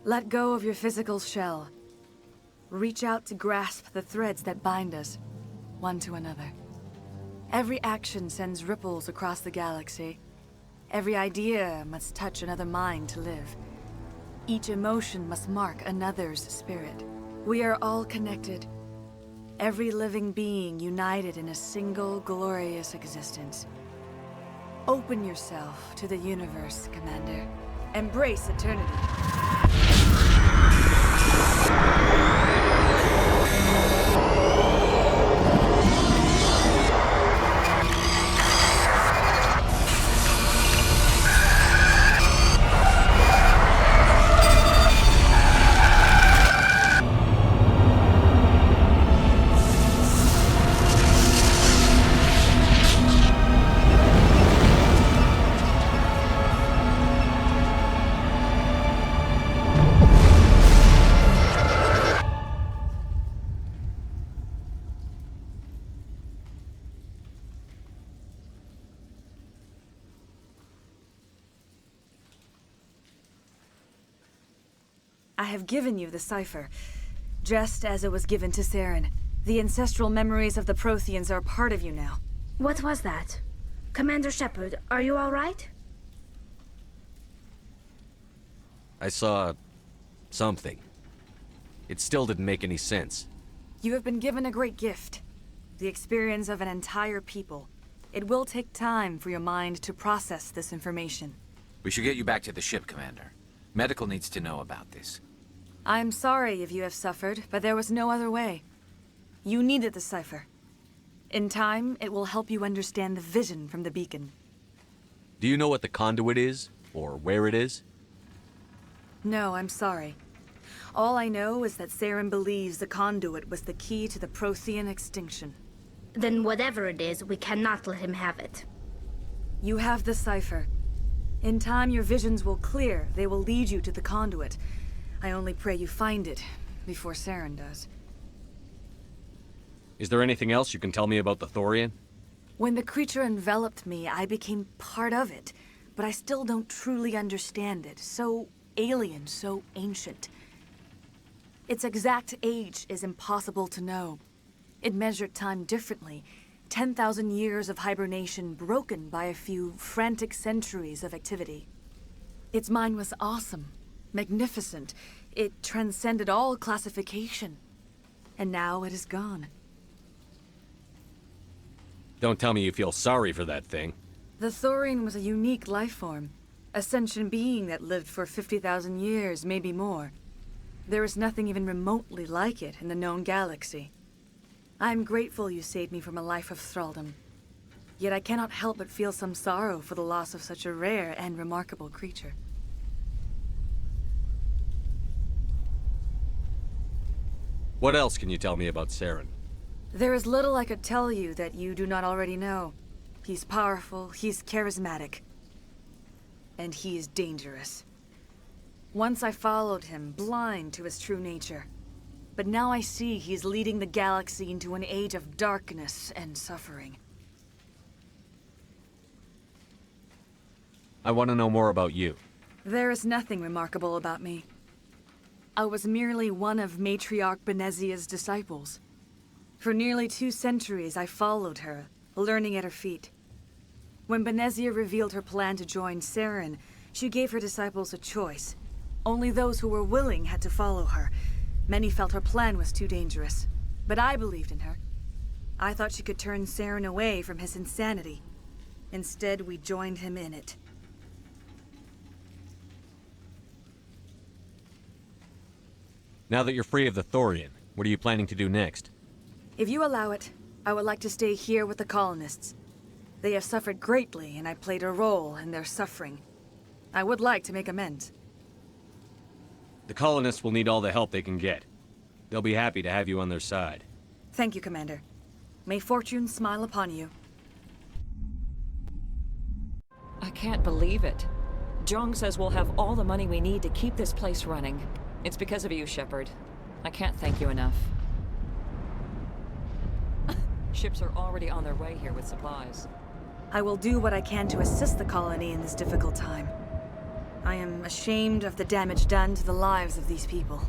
Let go of your physical shell. Reach out to grasp the threads that bind us, one to another. Every action sends ripples across the galaxy. Every idea must touch another mind to live. Each emotion must mark another's spirit. We are all connected. Every living being united in a single glorious existence. Open yourself to the universe, Commander. Embrace eternity. I have given you the cipher, just as it was given to Saren. The ancestral memories of the Protheans are a part of you now. What was that? Commander Shepard, are you all right? I saw something. It still didn't make any sense. You have been given a great gift. The experience of an entire people. It will take time for your mind to process this information. We should get you back to the ship, Commander. Medical needs to know about this. I'm sorry if you have suffered, but there was no other way. You needed the cipher. In time, it will help you understand the vision from the beacon. Do you know what the conduit is? Or where it is? No, I'm sorry. All I know is that Saren believes the conduit was the key to the Prothean extinction. Then whatever it is, we cannot let him have it. You have the cipher. In time, your visions will clear. They will lead you to the conduit. I only pray you find it before Saren does. Is there anything else you can tell me about the Thorian? When the creature enveloped me, I became part of it. But I still don't truly understand it. So alien, so ancient. Its exact age is impossible to know. It measured time differently. 10,000 years of hibernation broken by a few frantic centuries of activity. Its mind was awesome, magnificent. It transcended all classification. And now it is gone. Don't tell me you feel sorry for that thing. The Thorian was a unique life form. A sentient being that lived for 50,000 years, maybe more. There is nothing even remotely like it in the known galaxy. I'm grateful you saved me from a life of thraldom. Yet I cannot help but feel some sorrow for the loss of such a rare and remarkable creature. What else can you tell me about Saren? There is little I could tell you that you do not already know. He's powerful, he's charismatic, and he is dangerous. Once I followed him, blind to his true nature. But now I see he's leading the galaxy into an age of darkness and suffering. I want to know more about you. There is nothing remarkable about me. I was merely one of Matriarch Benezia's disciples. For nearly 2 centuries I followed her, learning at her feet. When Benezia revealed her plan to join Saren, she gave her disciples a choice. Only those who were willing had to follow her. Many felt her plan was too dangerous, but I believed in her. I thought she could turn Saren away from his insanity. Instead, we joined him in it. Now that you're free of the Thorian, what are you planning to do next? If you allow it, I would like to stay here with the colonists. They have suffered greatly, and I played a role in their suffering. I would like to make amends. The colonists will need all the help they can get. They'll be happy to have you on their side. Thank you, Commander. May fortune smile upon you. I can't believe it. Jong says we'll have all the money we need to keep this place running. It's because of you, Shepard. I can't thank you enough. Ships are already on their way here with supplies. I will do what I can to assist the colony in this difficult time. I am ashamed of the damage done to the lives of these people.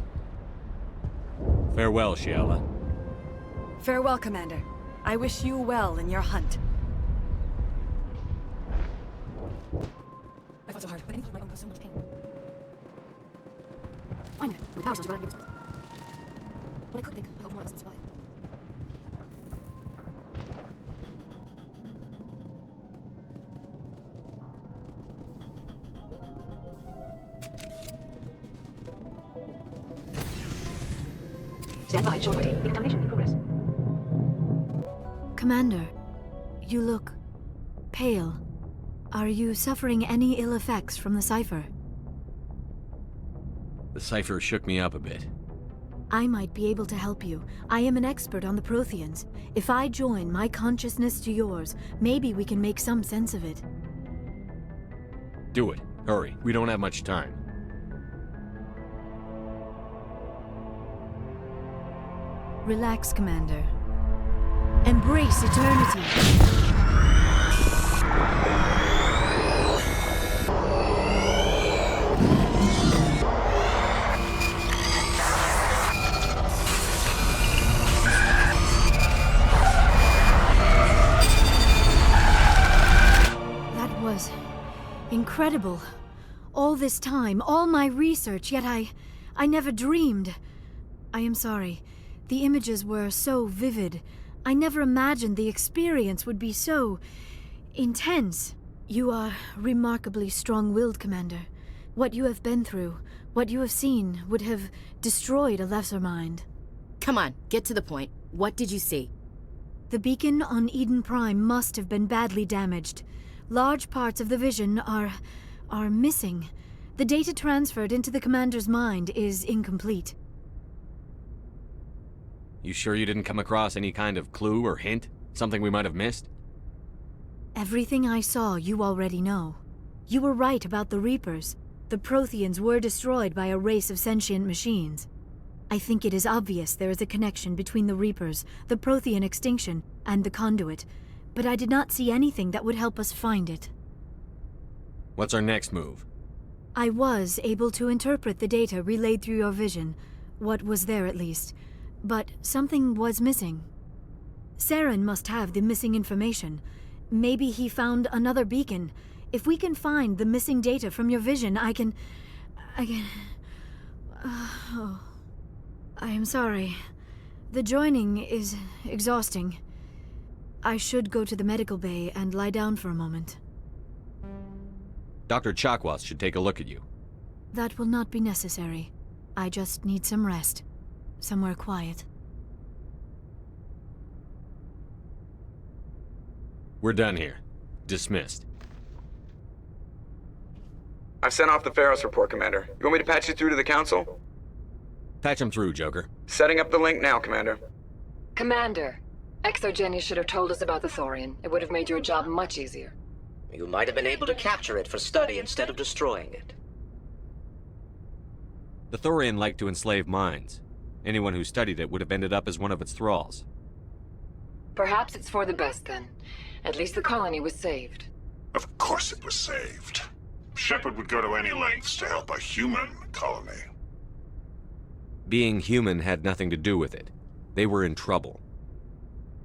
Farewell, Shiala. Farewell, Commander. I wish you well in your hunt. I fought so hard, but I my own caused so much pain. Fine, my power source is what I need. But I could think, I hope more doesn't survive. Stand by, short waiting. Decontamination in progress. Commander, you look pale. Are you suffering any ill effects from the cipher? The cipher shook me up a bit. I might be able to help you. I am an expert on the Protheans. If I join my consciousness to yours, maybe we can make some sense of it. Do it. Hurry. We don't have much time. Relax, Commander. Embrace eternity. That was incredible. All this time, all my research, yet I never dreamed. I am sorry. The images were so vivid. I never imagined the experience would be so intense. You are remarkably strong-willed, Commander. What you have been through, What you have seen would have destroyed a lesser mind. Come on, get to the point. What did you see? The beacon on Eden Prime must have been badly damaged. Large parts of the vision are missing. The data transferred into the commander's mind is incomplete. You sure you didn't come across any kind of clue or hint? Something we might have missed? Everything I saw you already know. You were right about the Reapers. The Protheans were destroyed by a race of sentient machines. I think it is obvious there is a connection between the Reapers, the Prothean extinction, and the Conduit, but I did not see anything that would help us find it. What's our next move? I was able to interpret the data relayed through your vision, what was there at least, but something was missing. Saren must have the missing information. Maybe he found another beacon. If we can find the missing data from your vision, I can... I am sorry. The joining is exhausting. I should go to the medical bay and lie down for a moment. Dr. Chakwas should take a look at you. That will not be necessary. I just need some rest. Somewhere quiet. We're done here. Dismissed. I've sent off the Feros report, Commander. You want me to patch you through to the Council? Patch him through, Joker. Setting up the link now, Commander. Commander, Exogeny should have told us about the Thorian. It would have made your job much easier. You might have been able to capture it for study instead of destroying it. The Thorian liked to enslave minds. Anyone who studied it would have ended up as one of its thralls. Perhaps it's for the best, then. At least the colony was saved. Of course it was saved. Shepard would go to any lengths to help a human colony. Being human had nothing to do with it. They were in trouble.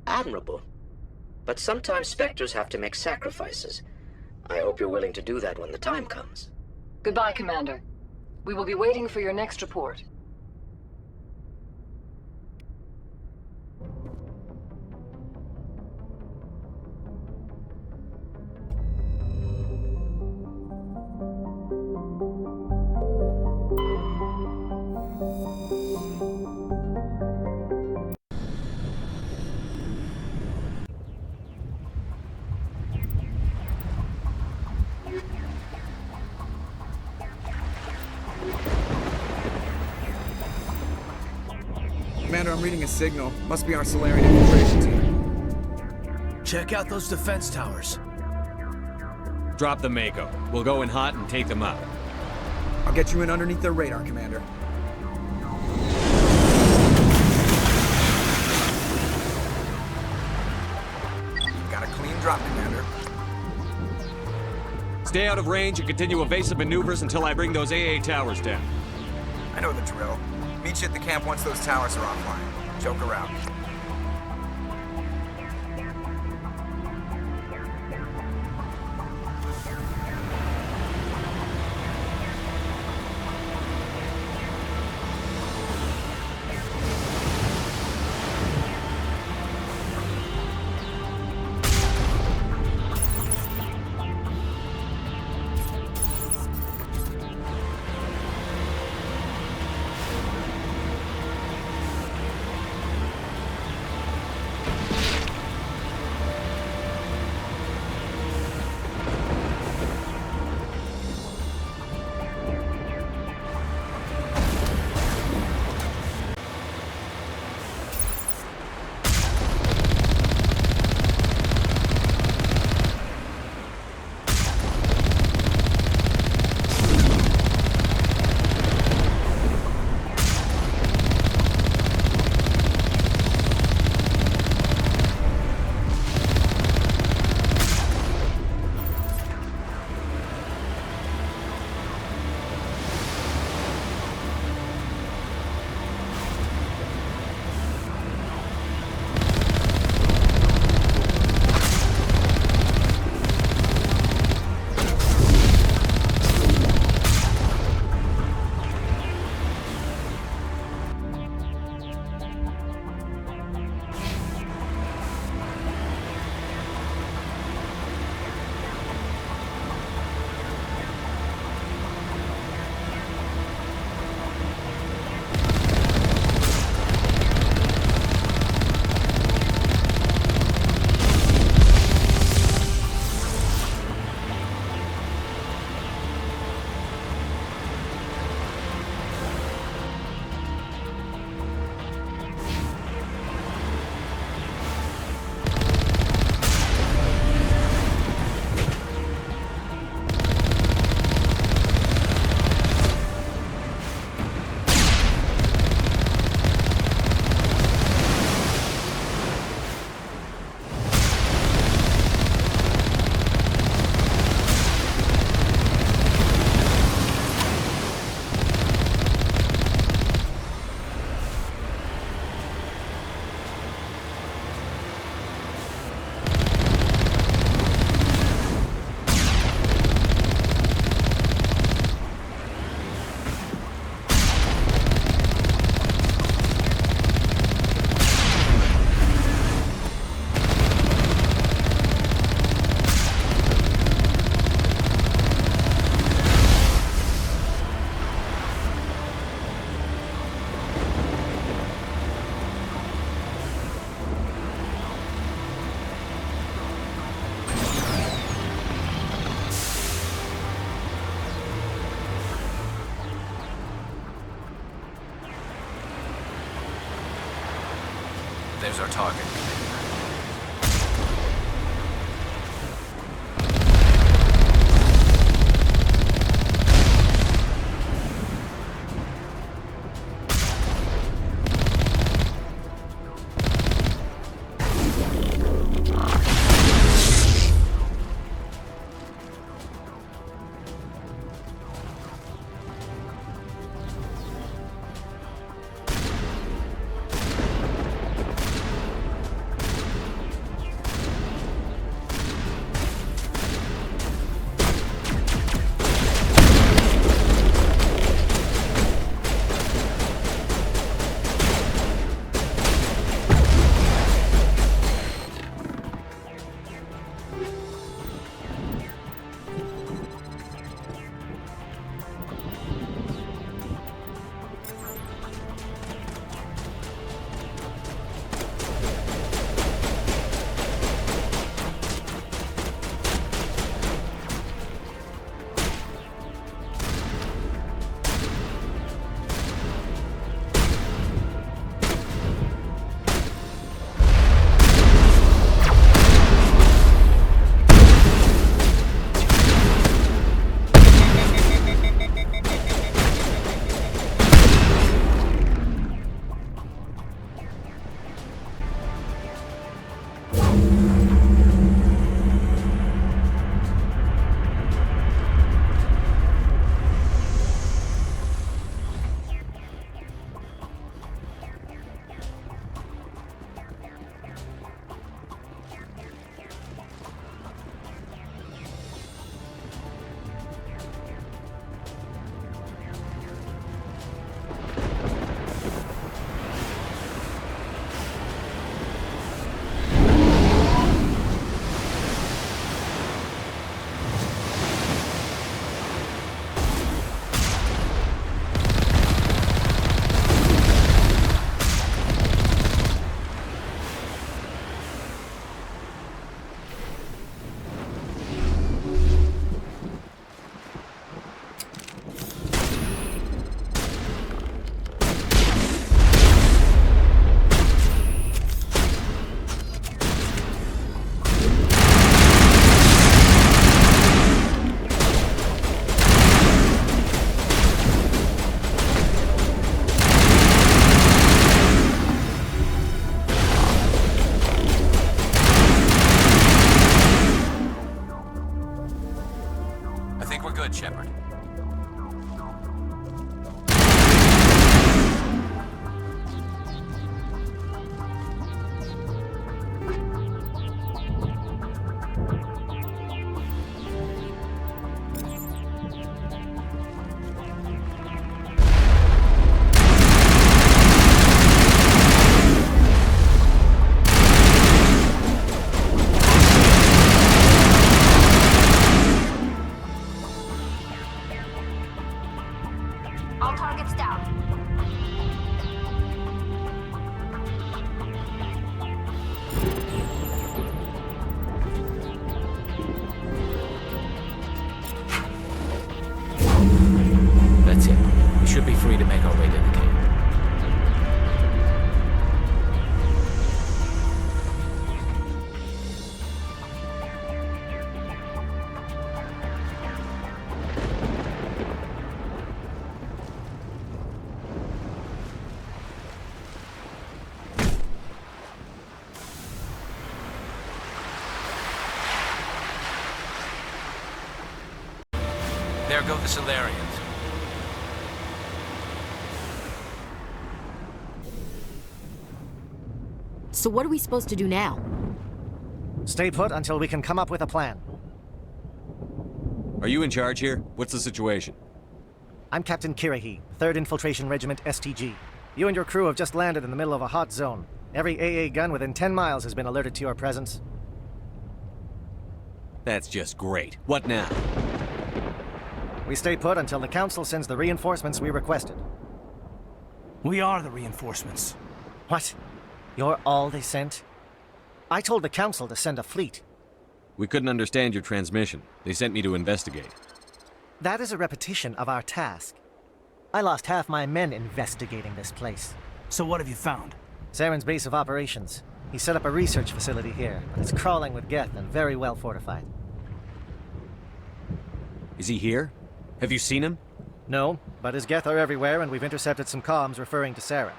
Admirable. But sometimes Spectres have to make sacrifices. I hope you're willing to do that when the time comes. Goodbye, Commander. We will be waiting for your next report. Commander, I'm reading a signal. Must be our Solarian infiltration team. Check out those defense towers. Drop the Mako. We'll go in hot and take them out. I'll get you in underneath their radar, Commander. Got a clean drop, Commander. Stay out of range and continue evasive maneuvers until I bring those AA towers down. I know the drill. Meet you at the camp once those towers are offline. Joker out. is our target. Shepard. That's it. We should be free to make our way to the cave. There go the Solarians. So what are we supposed to do now? Stay put until we can come up with a plan. Are you in charge here? What's the situation? I'm Captain Kirahi, 3rd Infiltration Regiment STG. You and your crew have just landed in the middle of a hot zone. Every AA gun within 10 miles has been alerted to your presence. That's just great. What now? We stay put until the Council sends the reinforcements we requested. We are the reinforcements. What? You're all they sent? I told the Council to send a fleet. We couldn't understand your transmission. They sent me to investigate. That is a repetition of our task. I lost half my men investigating this place. So what have you found? Saren's base of operations. He set up a research facility here, but it's crawling with Geth and very well fortified. Is he here? Have you seen him? No, but his Geth are everywhere, and we've intercepted some comms referring to Saren.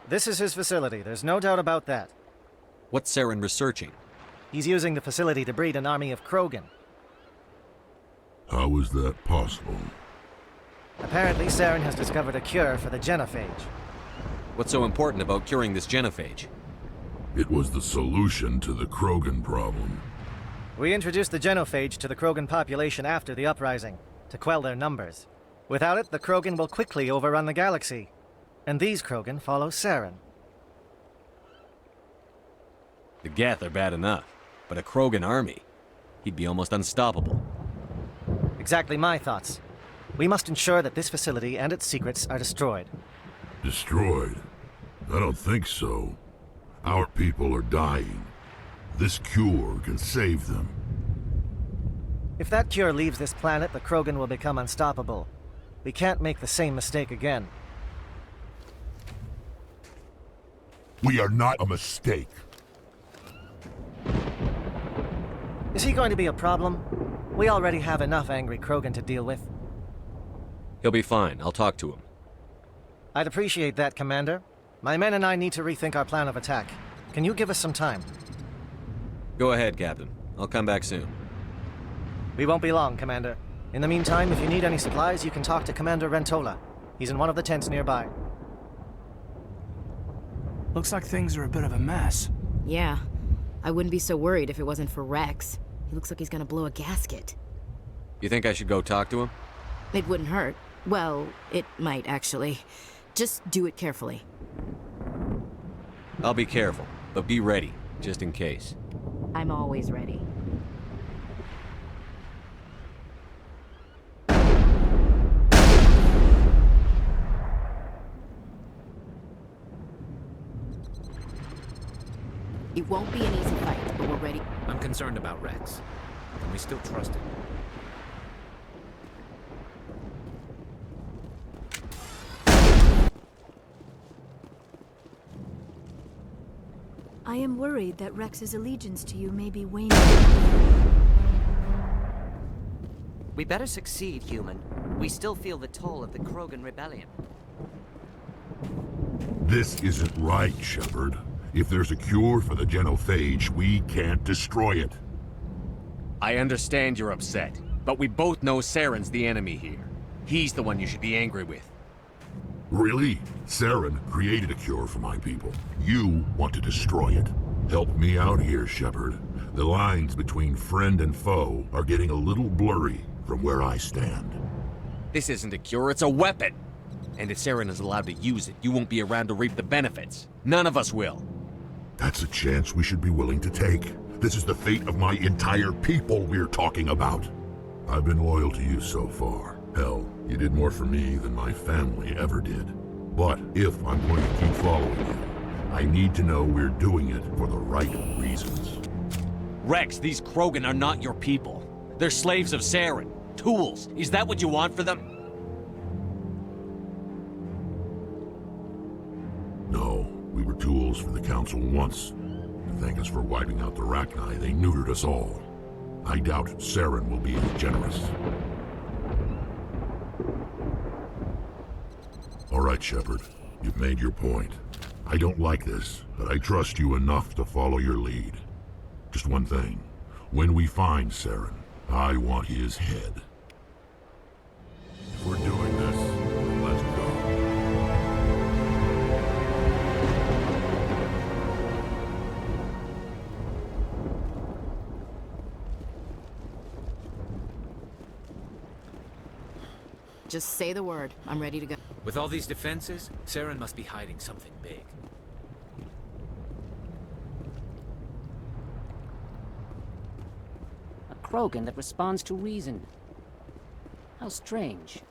This is his facility, there's no doubt about that. What's Saren researching? He's using the facility to breed an army of Krogan. How is that possible? Apparently, Saren has discovered a cure for the genophage. What's so important about curing this genophage? It was the solution to the Krogan problem. We introduced the genophage to the Krogan population after the uprising, to quell their numbers. Without it, the Krogan will quickly overrun the galaxy. And these Krogan follow Saren. The Geth are bad enough, but a Krogan army? He'd be almost unstoppable. Exactly my thoughts. We must ensure that this facility and its secrets are destroyed. Destroyed? I don't think so. Our people are dying. This cure can save them. If that cure leaves this planet, the Krogan will become unstoppable. We can't make the same mistake again. We are not a mistake. Is he going to be a problem? We already have enough angry Krogan to deal with. He'll be fine. I'll talk to him. I'd appreciate that, Commander. My men and I need to rethink our plan of attack. Can you give us some time? Go ahead, Captain. I'll come back soon. We won't be long, Commander. In the meantime, if you need any supplies, you can talk to Commander Rentola. He's in one of the tents nearby. Looks like things are a bit of a mess. Yeah. I wouldn't be so worried if it wasn't for Rex. He looks like he's gonna blow a gasket. You think I should go talk to him? It wouldn't hurt. Well, it might, actually. Just do it carefully. I'll be careful, but be ready, just in case. I'm always ready. It won't be an easy fight, but we're ready. I'm concerned about Rex. Can we still trust him? I am worried that Rex's allegiance to you may be waning. We better succeed, human. We still feel the toll of the Krogan rebellion. This isn't right, Shepard. If there's a cure for the genophage, we can't destroy it. I understand you're upset, but we both know Saren's the enemy here. He's the one you should be angry with. Really? Saren created a cure for my people. You want to destroy it. Help me out here, Shepard. The lines between friend and foe are getting a little blurry from where I stand. This isn't a cure, it's a weapon! And if Saren is allowed to use it, you won't be around to reap the benefits. None of us will. That's a chance we should be willing to take. This is the fate of my entire people we're talking about. I've been loyal to you so far. Hell, you did more for me than my family ever did. But if I'm going to keep following you, I need to know we're doing it for the right reasons. Rex, these Krogan are not your people. They're slaves of Saren. Tools. Is that what you want for them? No, we were tools for the Council once. To thank us for wiping out the Rachni, they neutered us all. I doubt Saren will be as generous. All right, Shepard. You've made your point. I don't like this, but I trust you enough to follow your lead. Just one thing. When we find Saren, I want his head. If we're doing this, let's go. Just say the word. I'm ready to go. With all these defenses, Saren must be hiding something big. A Krogan that responds to reason. How strange.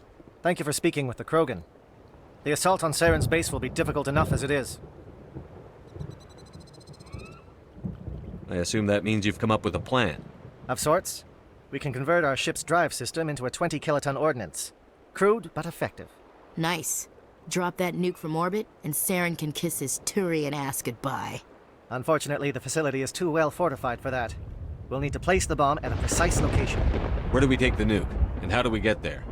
Thank you for speaking with the Krogan. The assault on Saren's base will be difficult enough as it is. I assume that means you've come up with a plan. Of sorts. We can convert our ship's drive system into a 20-kiloton ordnance. Crude, but effective. Nice. Drop that nuke from orbit, and Saren can kiss his Turian ass goodbye. Unfortunately, the facility is too well fortified for that. We'll need to place the bomb at a precise location. Where do we take the nuke? And how do we get there?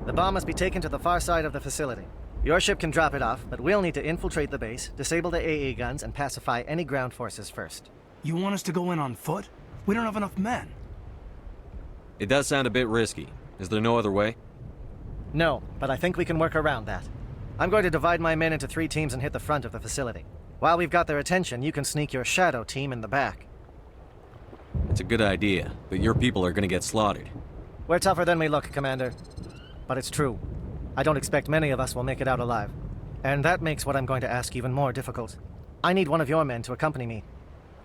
The bomb must be taken to the far side of the facility. Your ship can drop it off, but we'll need to infiltrate the base, disable the AA guns, and pacify any ground forces first. You want us to go in on foot? We don't have enough men. It does sound a bit risky. Is there no other way? No, but I think we can work around that. I'm going to divide my men into 3 teams and hit the front of the facility. While we've got their attention, you can sneak your shadow team in the back. It's a good idea, but your people are gonna get slaughtered. We're tougher than we look, Commander. But it's true. I don't expect many of us will make it out alive. And that makes what I'm going to ask even more difficult. I need one of your men to accompany me,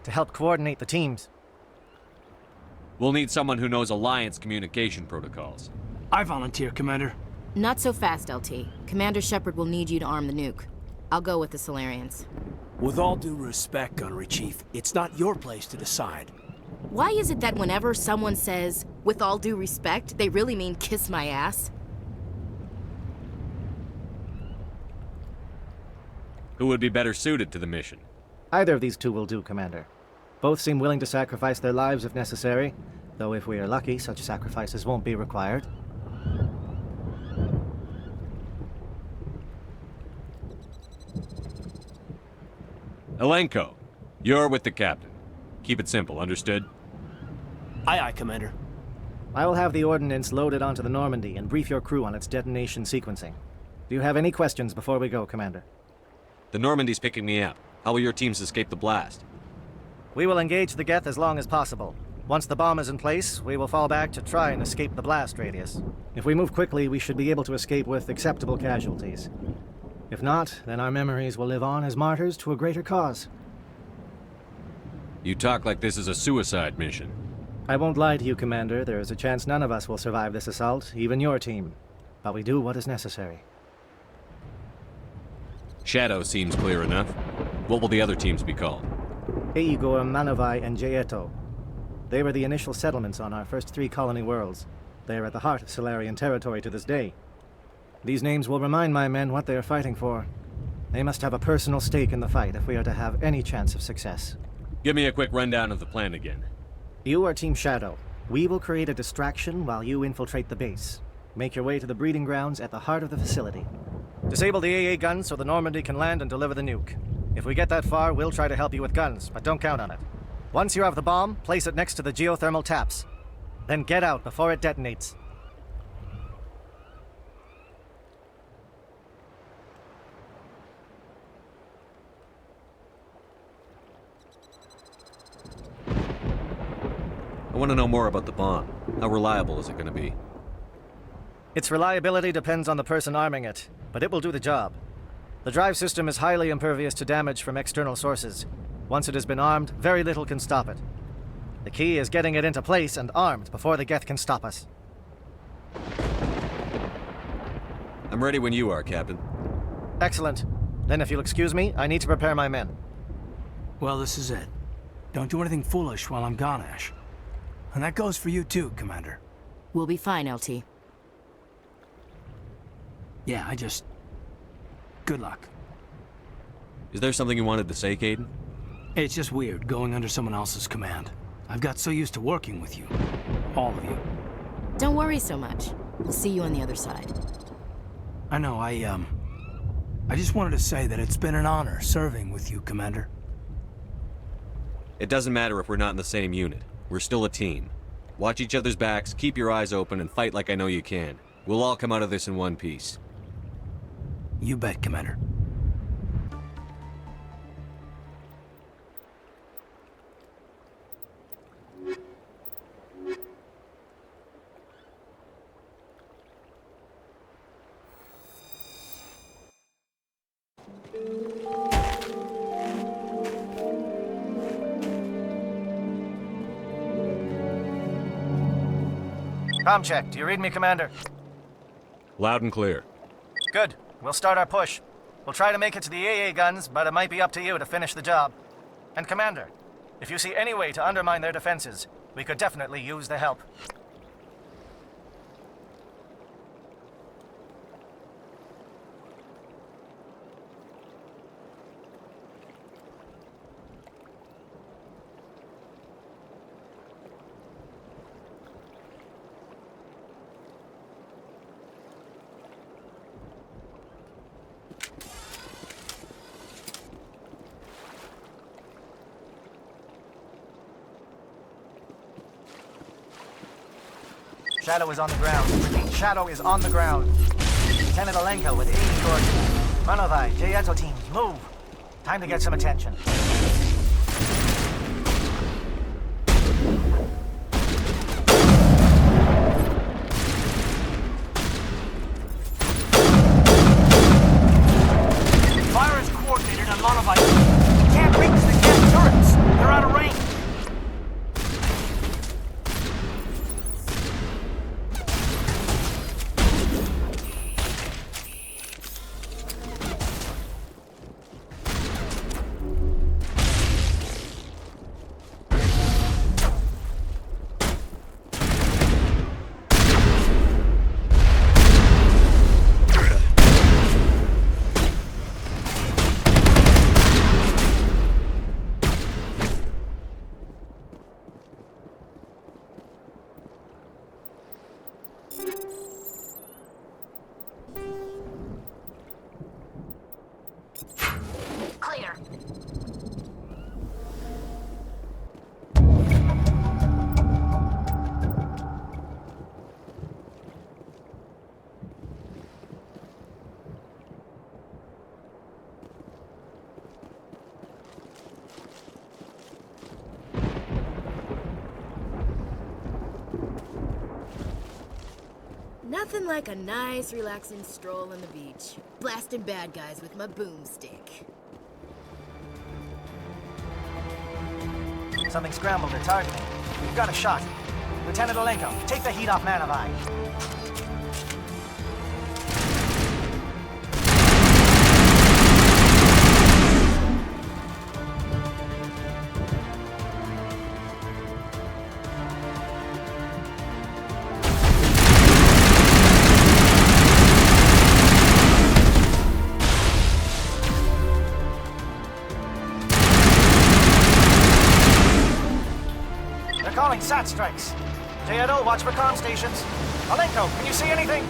to help coordinate the teams. We'll need someone who knows Alliance communication protocols. I volunteer, Commander. Not so fast, LT. Commander Shepard will need you to arm the nuke. I'll go with the Solarians. With all due respect, Gunnery Chief, it's not your place to decide. Why is it that whenever someone says, with all due respect, they really mean kiss my ass? Who would be better suited to the mission? Either of these 2 will do, Commander. Both seem willing to sacrifice their lives if necessary, though if we are lucky, such sacrifices won't be required. Elenko, you're with the captain. Keep it simple, understood? Aye, aye, Commander. I will have the ordnance loaded onto the Normandy and brief your crew on its detonation sequencing. Do you have any questions before we go, Commander? The Normandy's picking me up. How will your teams escape the blast? We will engage the Geth as long as possible. Once the bomb is in place, we will fall back to try and escape the blast radius. If we move quickly, we should be able to escape with acceptable casualties. If not, then our memories will live on as martyrs to a greater cause. You talk like this is a suicide mission. I won't lie to you, Commander. There is a chance none of us will survive this assault, even your team. But we do what is necessary. Shadow seems clear enough. What will the other teams be called? Eigor, Manavai, and Jaeto. They were the initial settlements on our first 3 colony worlds. They are at the heart of Solarian territory to this day. These names will remind my men what they are fighting for. They must have a personal stake in the fight if we are to have any chance of success. Give me a quick rundown of the plan again. You are Team Shadow. We will create a distraction while you infiltrate the base. Make your way to the breeding grounds at the heart of the facility. Disable the AA guns so the Normandy can land and deliver the nuke. If we get that far, we'll try to help you with guns, but don't count on it. Once you have the bomb, place it next to the geothermal taps. Then get out before it detonates. I want to know more about the bomb. How reliable is it going to be? Its reliability depends on the person arming it, but it will do the job. The drive system is highly impervious to damage from external sources. Once it has been armed, very little can stop it. The key is getting it into place and armed before the Geth can stop us. I'm ready when you are, Captain. Excellent. Then if you'll excuse me, I need to prepare my men. Well, this is it. Don't do anything foolish while I'm gone, Ash. And that goes for you too, Commander. We'll be fine, LT. Yeah, good luck. Is there something you wanted to say, Caden? It's just weird going under someone else's command. I've got so used to working with you. All of you. Don't worry so much. We'll see you on the other side. I know, I just wanted to say that it's been an honor serving with you, Commander. It doesn't matter if we're not in the same unit. We're still a team. Watch each other's backs, keep your eyes open, and fight like I know you can. We'll all come out of this in one piece. You bet, Commander. Comm check. Do you read me, Commander? Loud and clear. Good. We'll start our push. We'll try to make it to the AA guns, but it might be up to you to finish the job. And Commander, if you see any way to undermine their defenses, we could definitely use the help. Shadow is on the ground. Repeat, Shadow is on the ground. Lieutenant Alenko with 80 Gordon. Manovai, Jayeto teams, move. Time to get some attention. Fire is coordinated on Manovai. Can't reach the Geth turrets. They're out of range. Clear. Nothing like a nice, relaxing stroll on the beach. Blasting bad guys with my boomstick. Something scrambled their targeting. We've got a shot. Lieutenant Alenko, take the heat off Manovai. Calling SAT strikes. Jayeto, watch for comm stations. Alenko, can you see anything?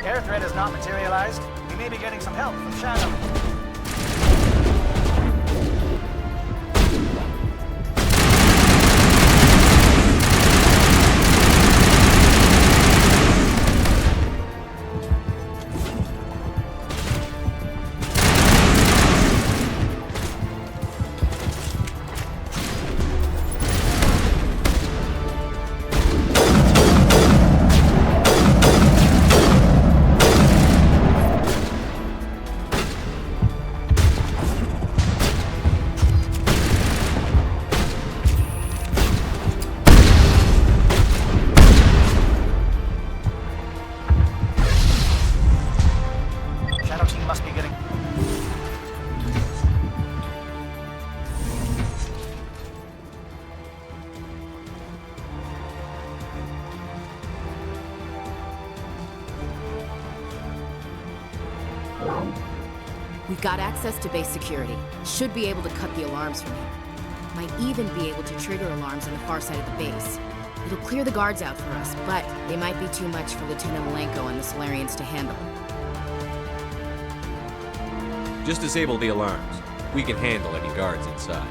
Air threat has not materialized. We may be getting some help from Shadow. Got access to base security. Should be able to cut the alarms from here. Might even be able to trigger alarms on the far side of the base. It'll clear the guards out for us, but they might be too much for Lieutenant Malenko and the Solarians to handle. Just disable the alarms. We can handle any guards inside.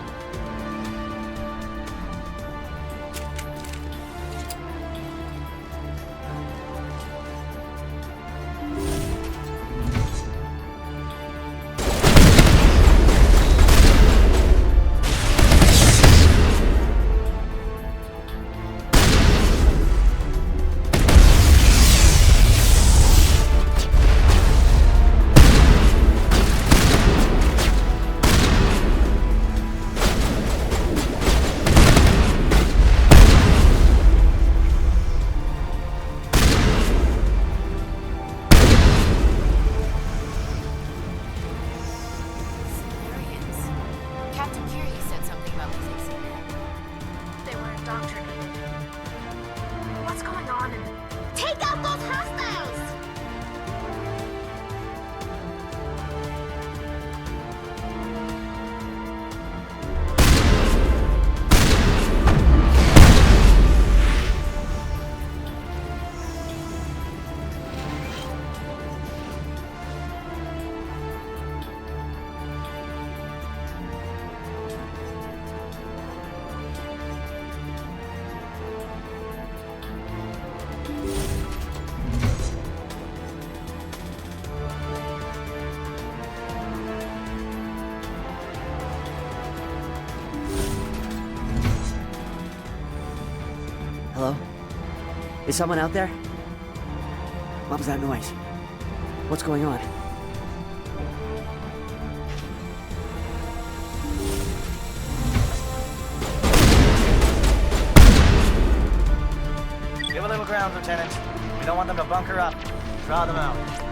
Hello? Is someone out there? What was that noise? What's going on? Give a little ground, Lieutenant. We don't want them to bunker up. Draw them out.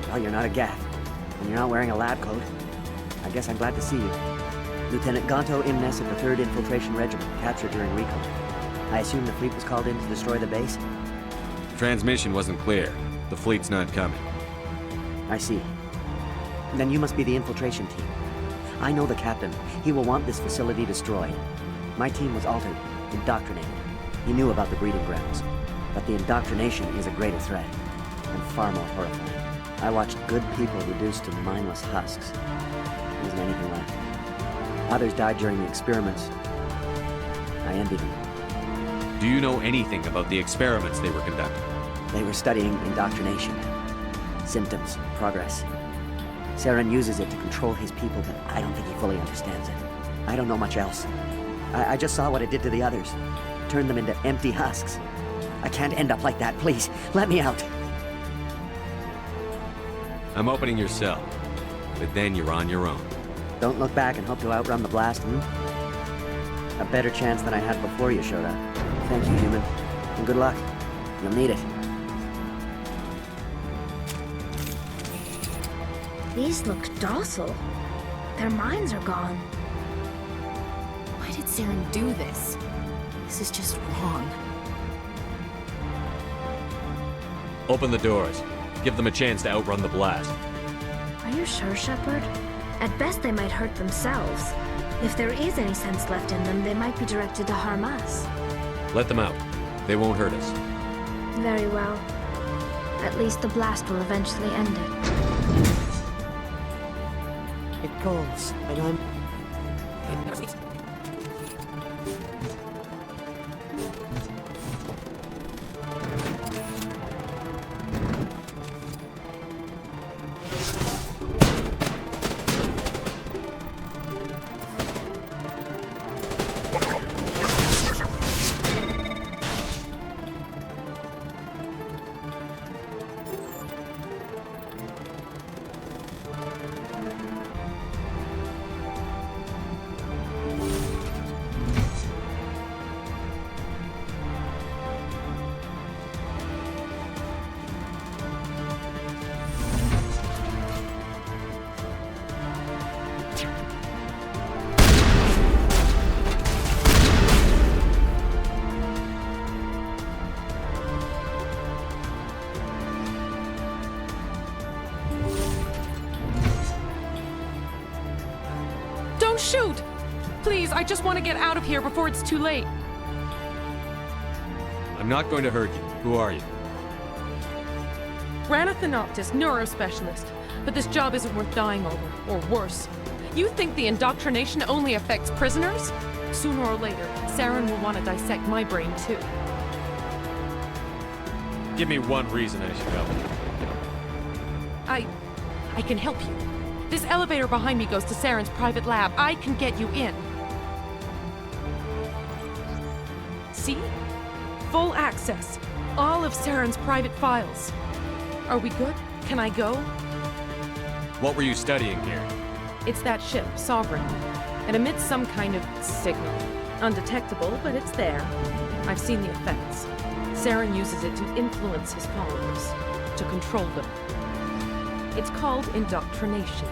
Well, you're not a Gath, and you're not wearing a lab coat. I guess I'm glad to see you. Lieutenant Gonto Imnes of the 3rd Infiltration Regiment, captured during recon. I assume the fleet was called in to destroy the base? Transmission wasn't clear. The fleet's not coming. I see. Then you must be the infiltration team. I know the captain. He will want this facility destroyed. My team was altered, indoctrinated. He knew about the breeding grounds. But the indoctrination is a greater threat, and far more horrifying. I watched good people reduced to mindless husks. There wasn't anything left. Others died during the experiments. I envy them. Do you know anything about the experiments they were conducting? They were studying indoctrination. Symptoms, progress. Saren uses it to control his people, but I don't think he fully understands it. I don't know much else. I just saw what it did to the others. Turned them into empty husks. I can't end up like that, please. Let me out. I'm opening your cell, but then you're on your own. Don't look back and hope to outrun the blast, A better chance than I had before you showed up. Thank you, human. And good luck. You'll need it. These look docile. Their minds are gone. Why did Saren do this? This is just wrong. Open the doors. Give them a chance to outrun the blast. Are you sure, Shepard? At best, they might hurt themselves. If there is any sense left in them, they might be directed to harm us. Let them out. They won't hurt us. Very well. At least the blast will eventually end it. It calls, and I'm... Don't shoot! Please, I just want to get out of here before it's too late. I'm not going to hurt you. Who are you? Ranathanoptis, neurospecialist. But this job isn't worth dying over, or worse. You think the indoctrination only affects prisoners? Sooner or later, Saren will want to dissect my brain too. Give me one reason I should go. I can help you. This elevator behind me goes to Saren's private lab. I can get you in. See? Full access. All of Saren's private files. Are we good? Can I go? What were you studying here? It's that ship, Sovereign. It emits some kind of signal. Undetectable, but it's there. I've seen the effects. Saren uses it to influence his followers, to control them. It's called indoctrination.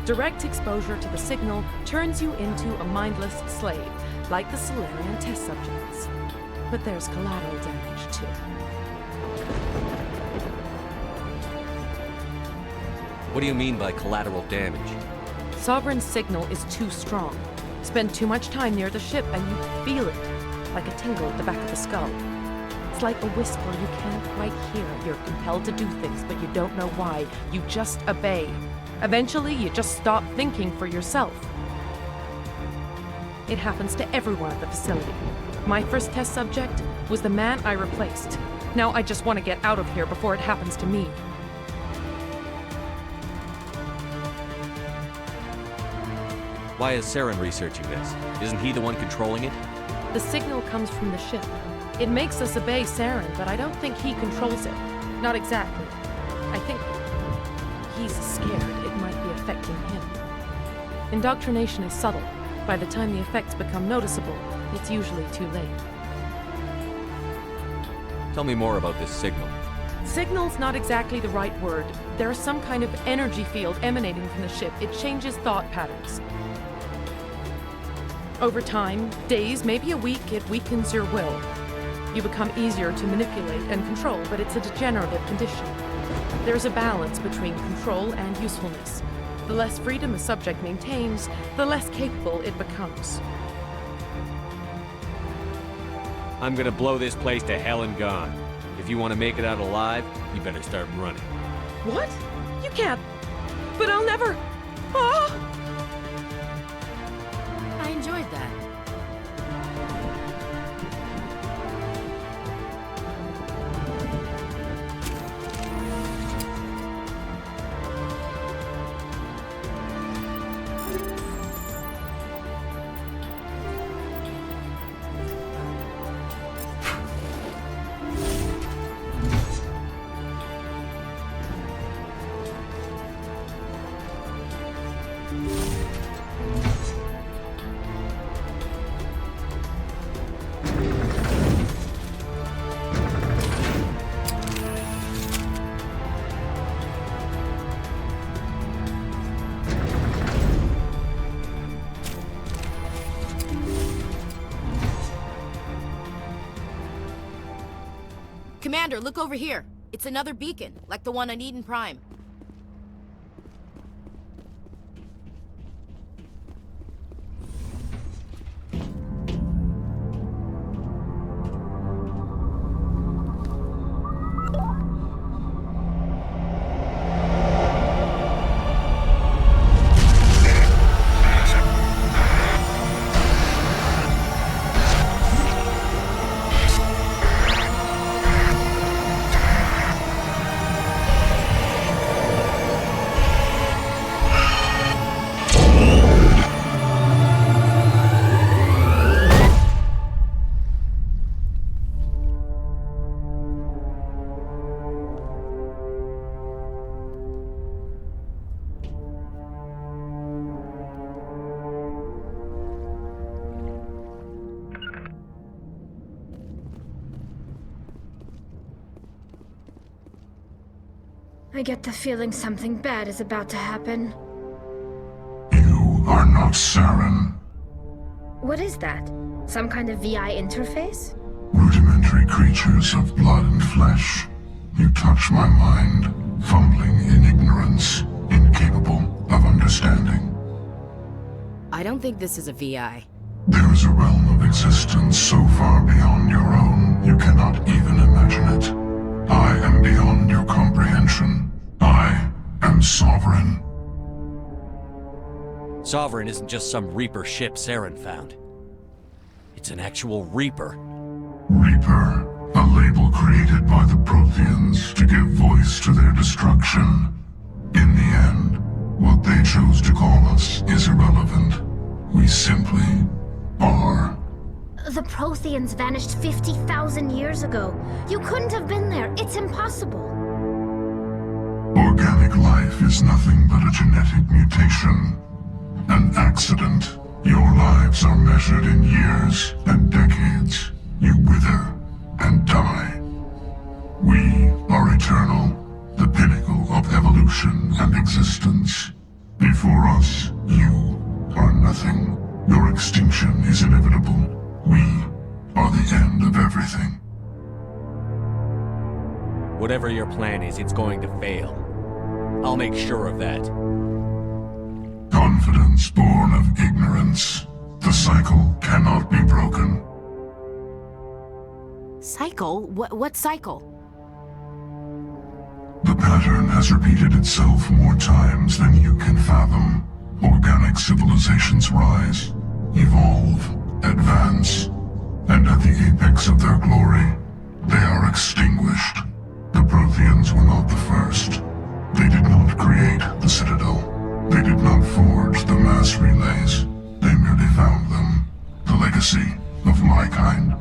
Direct exposure to the signal turns you into a mindless slave, like the Solarian test subjects. But there's collateral damage, too. What do you mean by collateral damage? Sovereign's signal is too strong. Spend too much time near the ship and you feel it, like a tingle at the back of the skull. It's like a whisper you can't quite hear. You're compelled to do things, but you don't know why. You just obey. Eventually, you just stop thinking for yourself. It happens to everyone at the facility. My first test subject was the man I replaced. Now I just want to get out of here before it happens to me. Why is Saren researching this? Isn't he the one controlling it? The signal comes from the ship. It makes us obey Saren, but I don't think he controls it. Not exactly. I think he's scared it might be affecting him. Indoctrination is subtle. By the time the effects become noticeable, it's usually too late. Tell me more about this signal. Signal's not exactly the right word. There's some kind of energy field emanating from the ship. It changes thought patterns. Over time, days, maybe a week, it weakens your will. You become easier to manipulate and control, but it's a degenerative condition. There's a balance between control and usefulness. The less freedom a subject maintains, the less capable it becomes. I'm gonna blow this place to hell and gone. If you want to make it out alive, you better start running. What? You can't. But I'll never. Ah! I enjoyed that. Commander, look over here. It's another beacon, like the one on Eden Prime. I get the feeling something bad is about to happen. You are not Saren. What is that? Some kind of VI interface? Rudimentary creatures of blood and flesh. You touch my mind, fumbling in ignorance, incapable of understanding. I I don't think this is a VI. There is a realm of existence so far beyond your own, you cannot even imagine it. I am beyond your comprehension. I am Sovereign. Sovereign isn't just some Reaper ship Saren found. It's an actual Reaper. Reaper, a label created by the Protheans to give voice to their destruction. In the end, what they chose to call us is irrelevant. We simply are. The Protheans vanished 50,000 years ago. You couldn't have been there. It's impossible. Organic life is nothing but a genetic mutation. An accident. Your lives are measured in years and decades. You wither and die. We are eternal, the pinnacle of evolution and existence. Before us, you are nothing. Your extinction is inevitable. We are the end of everything. Whatever your plan is, it's going to fail. I'll make sure of that. Confidence born of ignorance. The cycle cannot be broken. Cycle? What cycle? The pattern has repeated itself more times than you can fathom. Organic civilizations rise, evolve, advance, and at the apex of their glory, they are extinguished. The Protheans were not the first. They did not create the Citadel. They did not forge the mass relays. They merely found them. The legacy of my kind.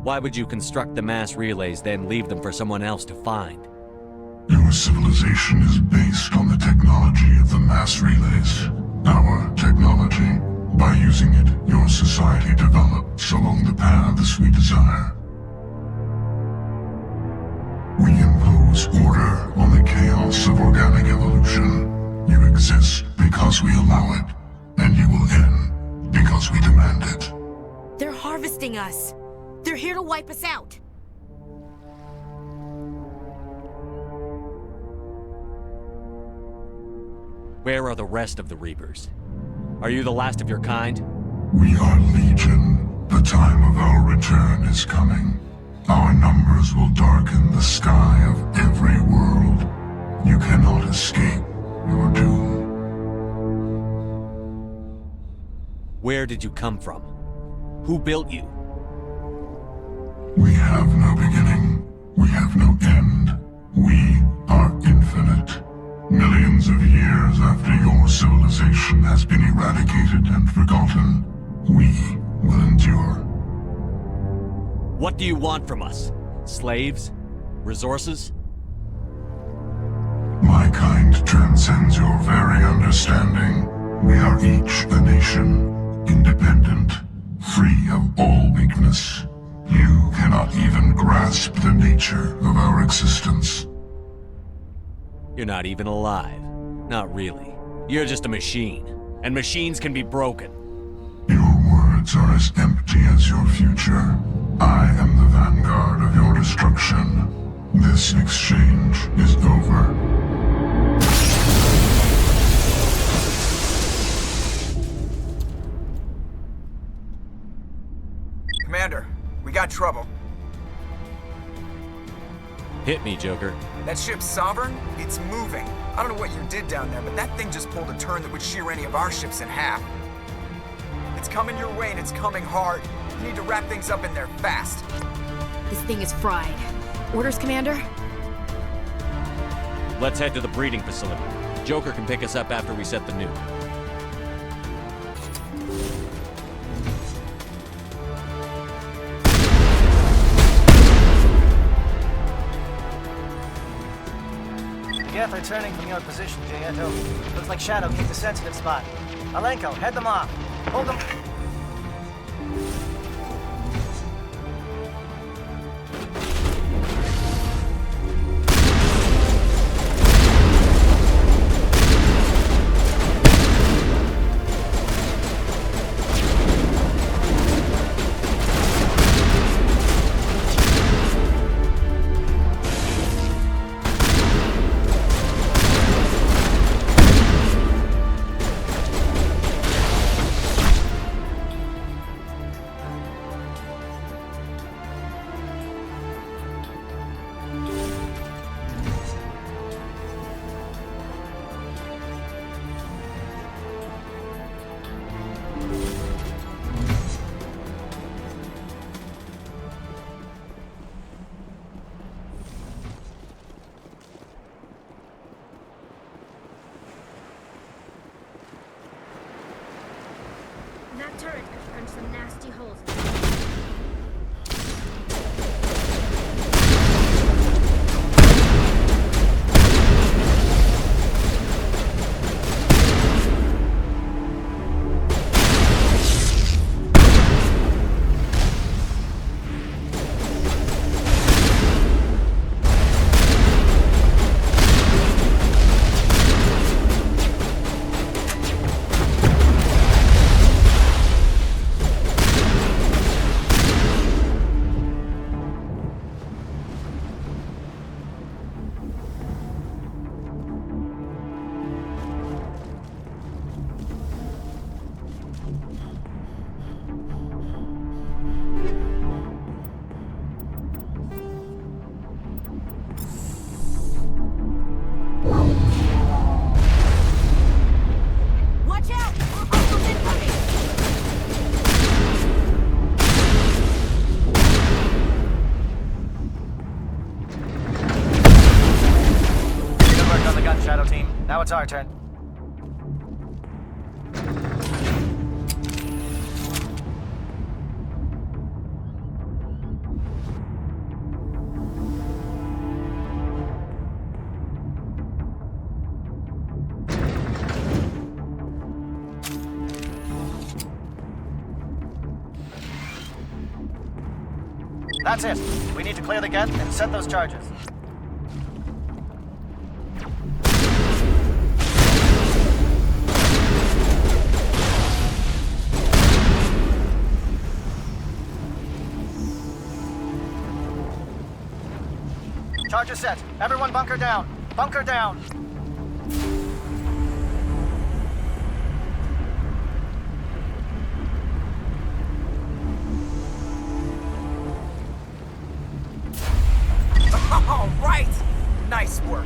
Why would you construct the mass relays, then leave them for someone else to find? Your civilization is based on the technology of the mass relays. Our technology. By using it, your society develops along the paths we desire. We impose order on the chaos of organic evolution. You exist because we allow it, and you will end because we demand it. They're harvesting us. They're here to wipe us out. Where are the rest of the Reapers? Are you the last of your kind? We are Legion. The time of our return is coming. Our numbers will darken the sky of every world. You cannot escape your doom. Where did you come from? Who built you? We have no beginning. We have no end. We are infinite. Millions of years after your civilization has been eradicated and forgotten, we will endure. What do you want from us? Slaves? Resources? My kind transcends your very understanding. We are each a nation, independent, free of all weakness. You cannot even grasp the nature of our existence. You're not even alive. Not really. You're just a machine. And machines can be broken. Your words are as empty as your future. I am the vanguard of your destruction. This exchange is over. Commander, we got trouble. Hit me, Joker. That ship's Sovereign? It's moving. I don't know what you did down there, but that thing just pulled a turn that would shear any of our ships in half. It's coming your way and it's coming hard. You need to wrap things up in there fast. This thing is fried. Orders, Commander? Let's head to the breeding facility. Joker can pick us up after we set the nuke. Geth are turning from your position, Jogando. Looks like Shadow kicked a sensitive spot. Alenko, head them off. Hold them. turret could punch some nasty holes. Now it's our turn. That's it. We need to clear the gate and set those charges. Charge is set. Everyone bunker down. Bunker down. All right! Nice work.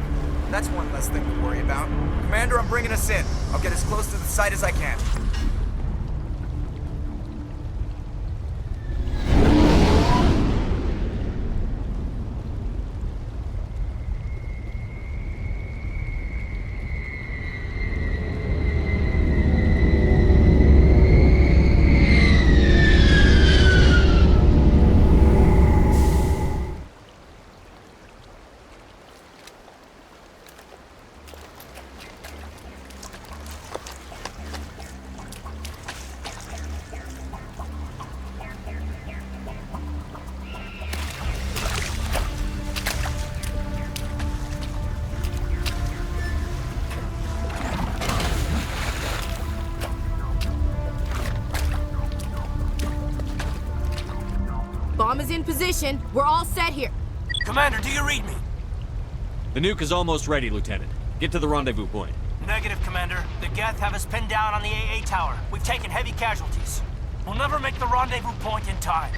That's one less thing to worry about. Commander, I'm bringing us in. I'll get as close to the site as I can. Bomb is in position. We're all set here. Commander, do you read me? The nuke is almost ready, Lieutenant. Get to the rendezvous point. Negative, Commander. The Geth have us pinned down on the AA tower. We've taken heavy casualties. We'll never make the rendezvous point in time.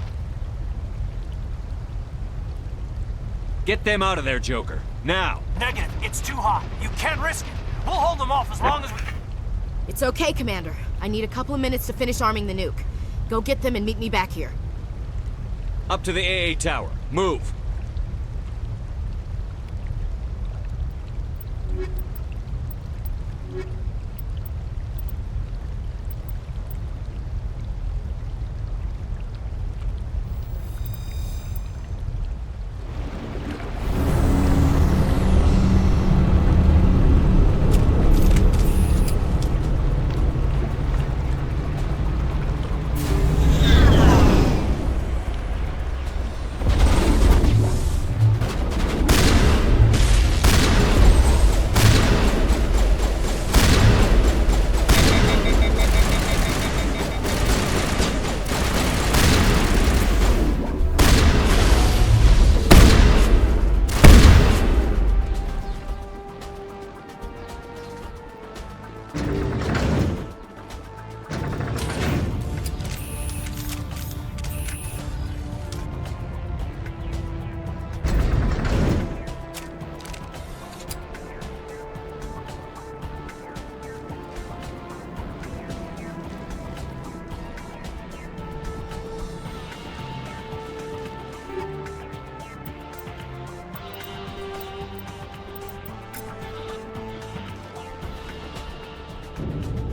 Get them out of there, Joker. Now! Negative. It's too hot. You can't risk it. We'll hold them off as long as we... It's okay, Commander. I need a couple of minutes to finish arming the nuke. Go get them and meet me back here. Up to the AA tower. Move!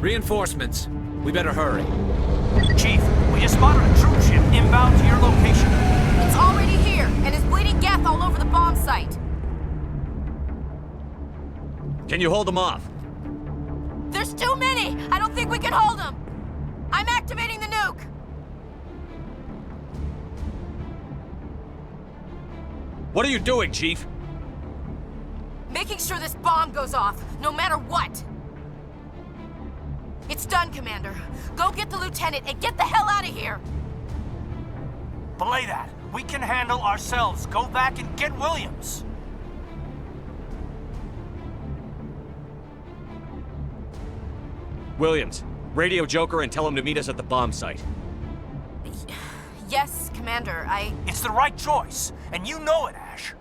Reinforcements. We better hurry. Chief, we just spotted a troop ship inbound to your location. It's already here, and is bleeding Geth all over the bomb site. Can you hold them off? There's too many! I don't think we can hold them! I'm activating the nuke! What are you doing, Chief? Making sure this bomb goes off, no matter what! It's done, Commander. Go get the lieutenant and get the hell out of here! Belay that. We can handle ourselves. Go back and get Williams. Williams, radio Joker and tell him to meet us at the bomb site. Yes, Commander, It's the right choice, and you know it, Ash.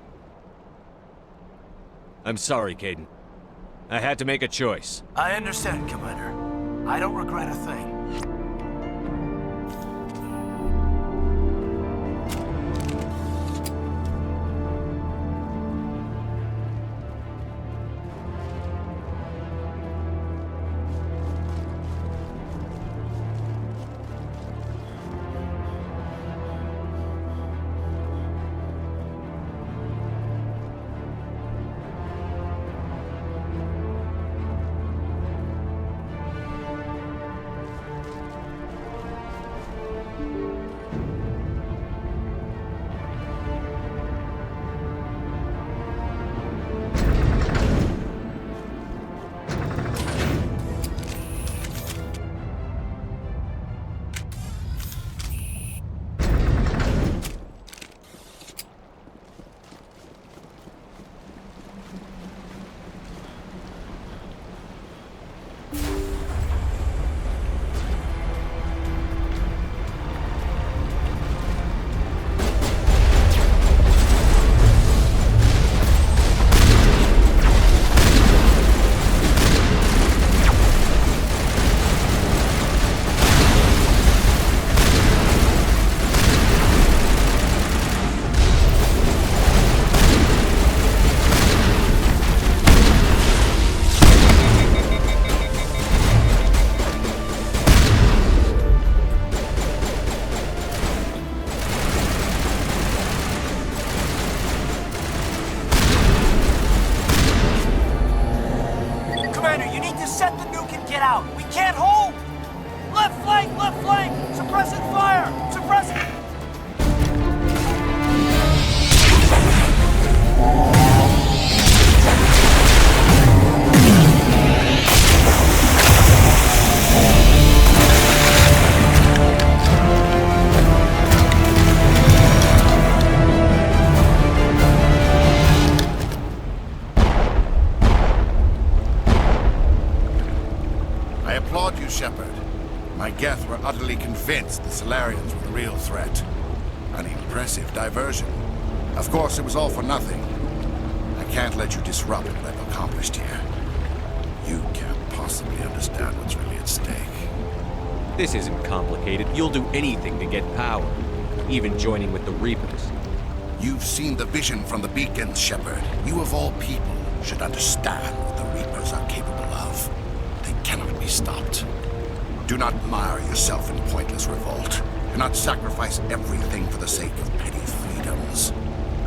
I'm sorry, Caden. I had to make a choice. I understand, Commander. I don't regret a thing. Convinced the Solarians were the real threat. An impressive diversion. Of course, it was all for nothing. I can't let you disrupt what I've accomplished here. You can't possibly understand what's really at stake. This isn't complicated. You'll do anything to get power, even joining with the Reapers. You've seen the vision from the beacons, Shepard. You of all people should understand what the Reapers are capable of. They cannot be stopped. Do not mire yourself in pointless revolt. Do not sacrifice everything for the sake of petty freedoms.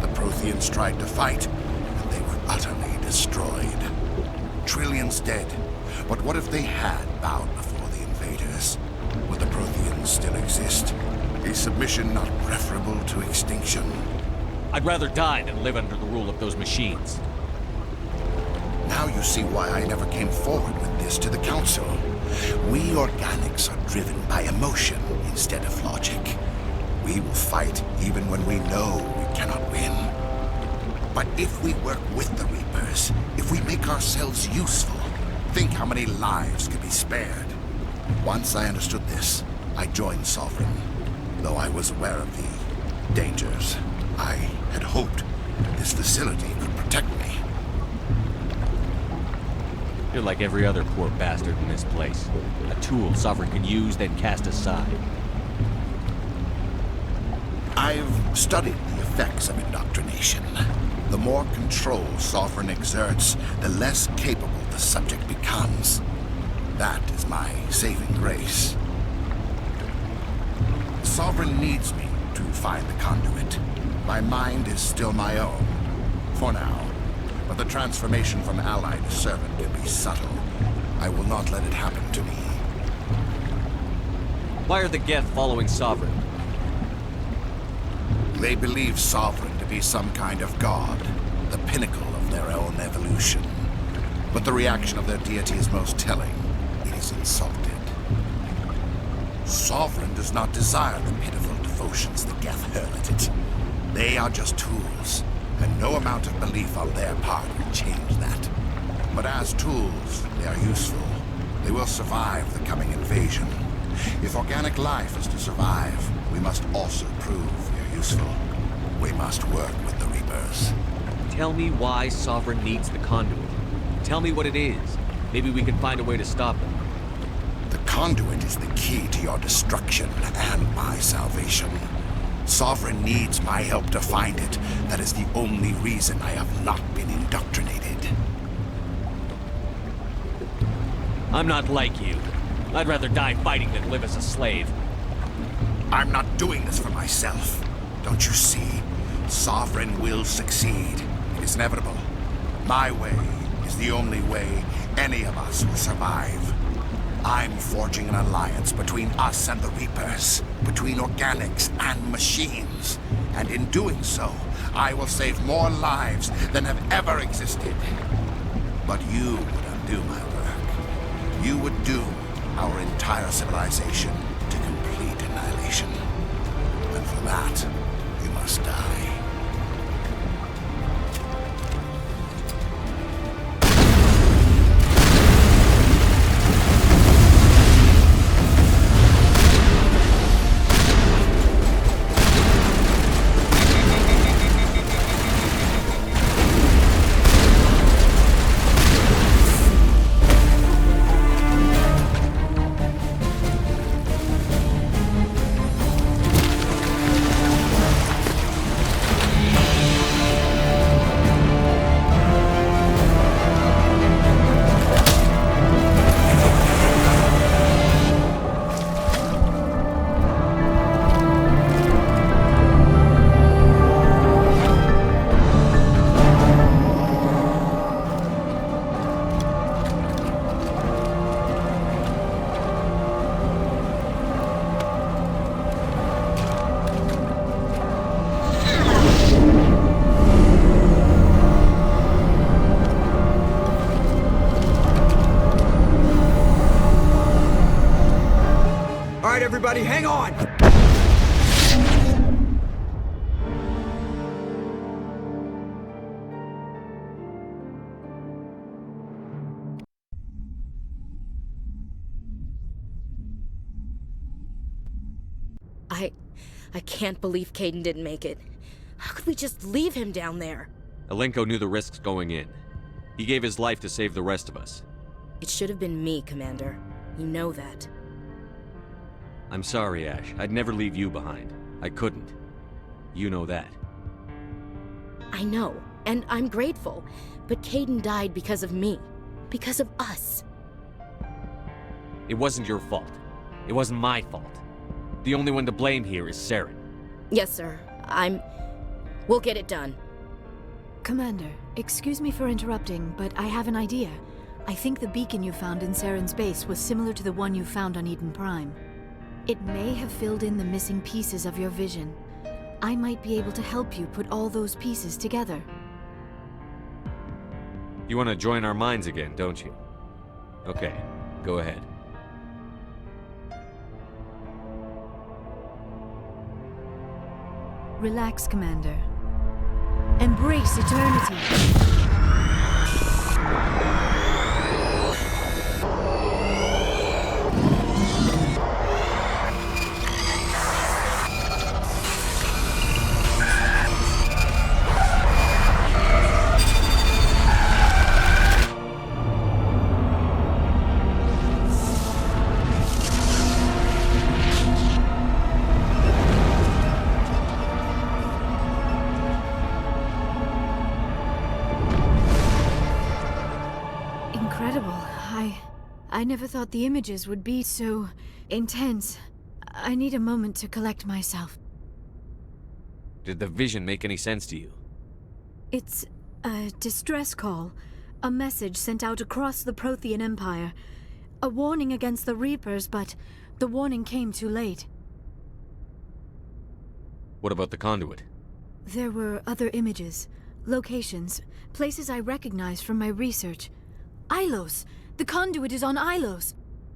The Protheans tried to fight, and they were utterly destroyed. Trillions dead. But what if they had bowed before the invaders? Would the Protheans still exist? Is submission not preferable to extinction? I'd rather die than live under the rule of those machines. Now you see why I never came forward with this to the Council. We organics are driven by emotion instead of logic. We will fight even when we know we cannot win. But if we work with the Reapers, if we make ourselves useful, think how many lives could be spared. Once I understood this, I joined Sovereign. Though I was aware of the dangers, I had hoped that this facility could protect me. You're like every other poor bastard in this place. A tool Sovereign can use, then cast aside. I've studied the effects of indoctrination. The more control Sovereign exerts, the less capable the subject becomes. That is my saving grace. The Sovereign needs me to find the conduit. My mind is still my own, for now. But the transformation from ally to servant can be subtle. I will not let it happen to me. Why are the Geth following Sovereign? They believe Sovereign to be some kind of god, the pinnacle of their own evolution. But the reaction of their deity is most telling. It is insulted. Sovereign does not desire the pitiful devotions the Geth hurl at it. They are just tools, and no amount of belief on their part will change that. But as tools, they are useful. They will survive the coming invasion. If organic life is to survive, we must also prove we are useful. We must work with the Reapers. Tell me why Sovereign needs the conduit. Tell me what it is. Maybe we can find a way to stop them. The conduit is the key to your destruction and my salvation. Sovereign needs my help to find it. That is the only reason I have not been indoctrinated. I'm not like you. I'd rather die fighting than live as a slave. I'm not doing this for myself. Don't you see? Sovereign will succeed. It is inevitable. My way is the only way any of us will survive. I'm forging an alliance between us and the Reapers, between organics and machines. And in doing so, I will save more lives than have ever existed. But you would undo my work. You would doom our entire civilization to complete annihilation. And for that, you must die. Everybody, hang on! I can't believe Caden didn't make it. How could we just leave him down there? Alenko knew the risks going in. He gave his life to save the rest of us. It should have been me, Commander. You know that. I'm sorry, Ash. I'd never leave you behind. I couldn't. You know that. I know, and I'm grateful. But Caden died because of me. Because of us. It wasn't your fault. It wasn't my fault. The only one to blame here is Saren. Yes, sir. We'll get it done. Commander, excuse me for interrupting, but I have an idea. I think the beacon you found in Saren's base was similar to the one you found on Eden Prime. It may have filled in the missing pieces of your vision. I might be able to help you put all those pieces together. You want to join our minds again, don't you? Okay, go ahead. Relax, Commander. Embrace eternity. I never thought the images would be so intense. I need a moment to collect myself. Did the vision make any sense to you? It's a distress call. A message sent out across the Prothean Empire. A warning against the Reapers, but the warning came too late. What about the conduit? There were other images, locations, places I recognized from my research. Ilos! The conduit is on Ilos!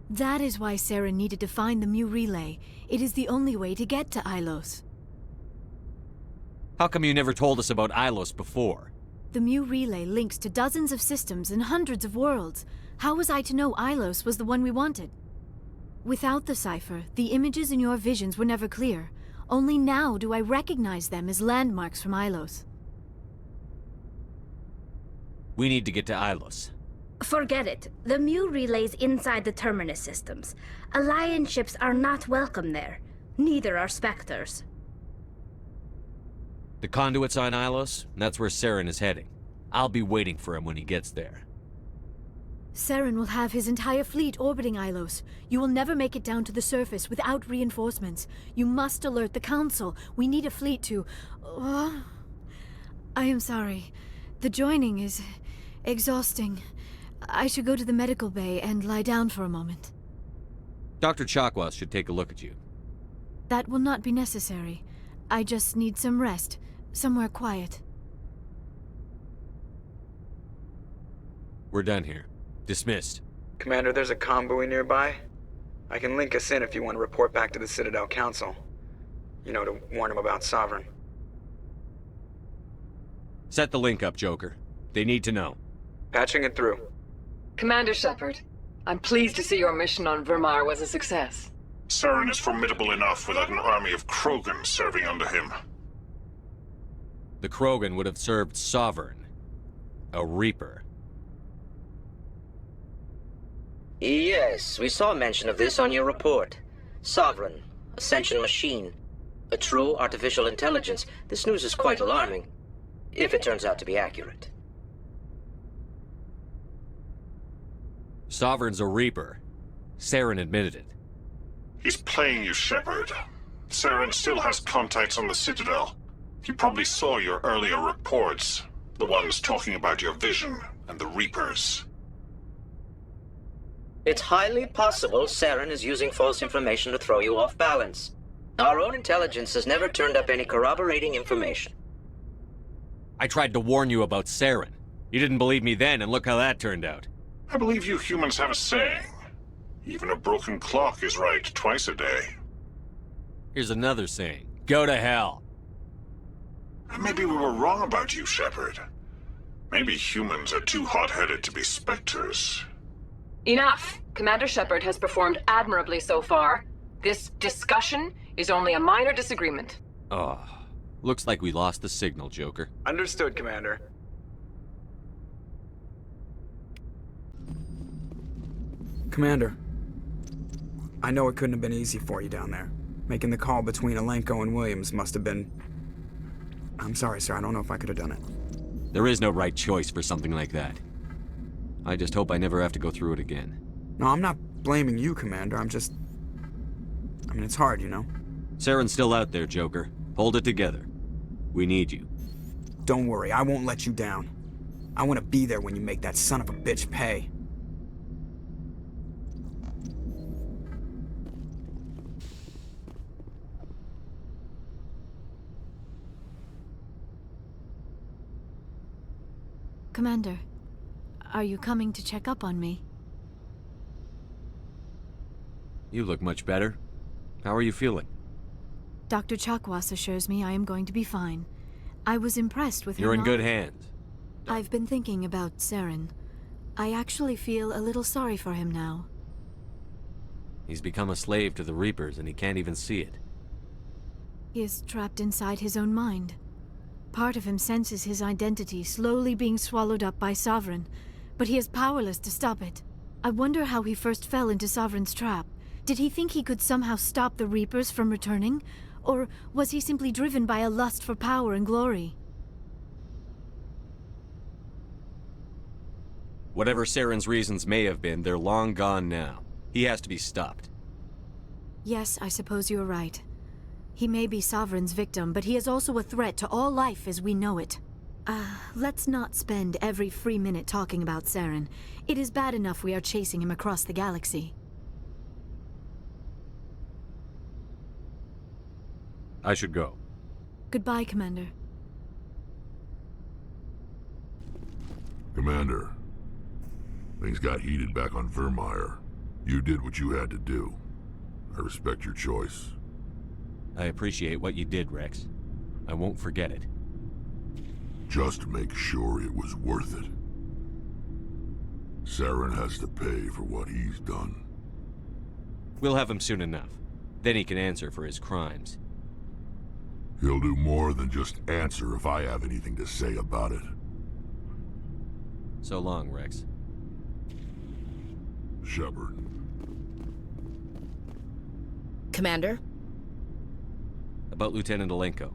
That is why Saren needed to find the Mu relay. It is the only way to get to Ilos. How come you never told us about Ilos before? The Mu relay links to dozens of systems and hundreds of worlds. How was I to know Ilos was the one we wanted? Without the cipher, the images in your visions were never clear. Only now do I recognize them as landmarks from Ilos. We need to get to Ilos. Forget it. The Mu relay's inside the Terminus systems. Alliance ships are not welcome there. Neither are Spectres. The conduit's on Ilos, and that's where Saren is heading. I'll be waiting for him when he gets there. Saren will have his entire fleet orbiting Ilos. You will never make it down to the surface without reinforcements. You must alert the Council. We need a fleet to... I am sorry. The joining is exhausting. I should go to the medical bay and lie down for a moment. Dr. Chakwas should take a look at you. That will not be necessary. I just need some rest. Somewhere quiet. We're done here. Dismissed. Commander, there's a convoy nearby. I can link us in if you want to report back to the Citadel Council. You know, to warn them about Sovereign. Set the link up, Joker. They need to know. Patching it through. Commander Shepard, I'm pleased to see your mission on Virmire was a success. Saren is formidable enough without an army of Krogan serving under him. The Krogan would have served Sovereign. A Reaper. Yes, we saw mention of this on your report. Sovereign, Ascension machine, a true artificial intelligence. This news is quite alarming, if it turns out to be accurate. Sovereign's a Reaper. Saren admitted it. He's playing you, Shepard. Saren still has contacts on the Citadel. He probably saw your earlier reports. The ones talking about your vision and the Reapers. It's highly possible Saren is using false information to throw you off balance. Our own intelligence has never turned up any corroborating information. I tried to warn you about Saren. You didn't believe me then, and look how that turned out. I believe you humans have a saying. Even a broken clock is right twice a day. Here's another saying. Go to hell. Maybe we were wrong about you, Shepard. Maybe humans are too hot-headed to be Spectres. Enough! Commander Shepard has performed admirably so far. This discussion is only a minor disagreement. Oh, looks like we lost the signal, Joker. Understood, Commander. Commander, I know it couldn't have been easy for you down there. Making the call between Alenko and Williams must have been... I'm sorry, sir. I don't know if I could have done it. There is no right choice for something like that. I just hope I never have to go through it again. No, I'm not blaming you, Commander. I'm just... I mean, it's hard, you know? Saren's still out there, Joker. Hold it together. We need you. Don't worry, I won't let you down. I want to be there when you make that son of a bitch pay. Commander, are you coming to check up on me? You look much better. How are you feeling? Dr. Chakwas assures me I am going to be fine. I was impressed with her. You're in good hands. I've been thinking about Saren. I actually feel a little sorry for him now. He's become a slave to the Reapers and he can't even see it. He is trapped inside his own mind. Part of him senses his identity slowly being swallowed up by Sovereign, but he is powerless to stop it. I wonder how he first fell into Sovereign's trap. Did he think he could somehow stop the Reapers from returning? Or was he simply driven by a lust for power and glory? Whatever Saren's reasons may have been, they're long gone now. He has to be stopped. Yes, I suppose you're right. He may be Sovereign's victim, but he is also a threat to all life as we know it. Let's not spend every free minute talking about Saren. It is bad enough we are chasing him across the galaxy. I should go. Goodbye, Commander. Commander, things got heated back on Virmire. You did what you had to do. I respect your choice. I appreciate what you did, Rex. I won't forget it. Just make sure it was worth it. Saren has to pay for what he's done. We'll have him soon enough. Then he can answer for his crimes. He'll do more than just answer if I have anything to say about it. So long, Rex. Shepard. Commander? About Lieutenant Alenko.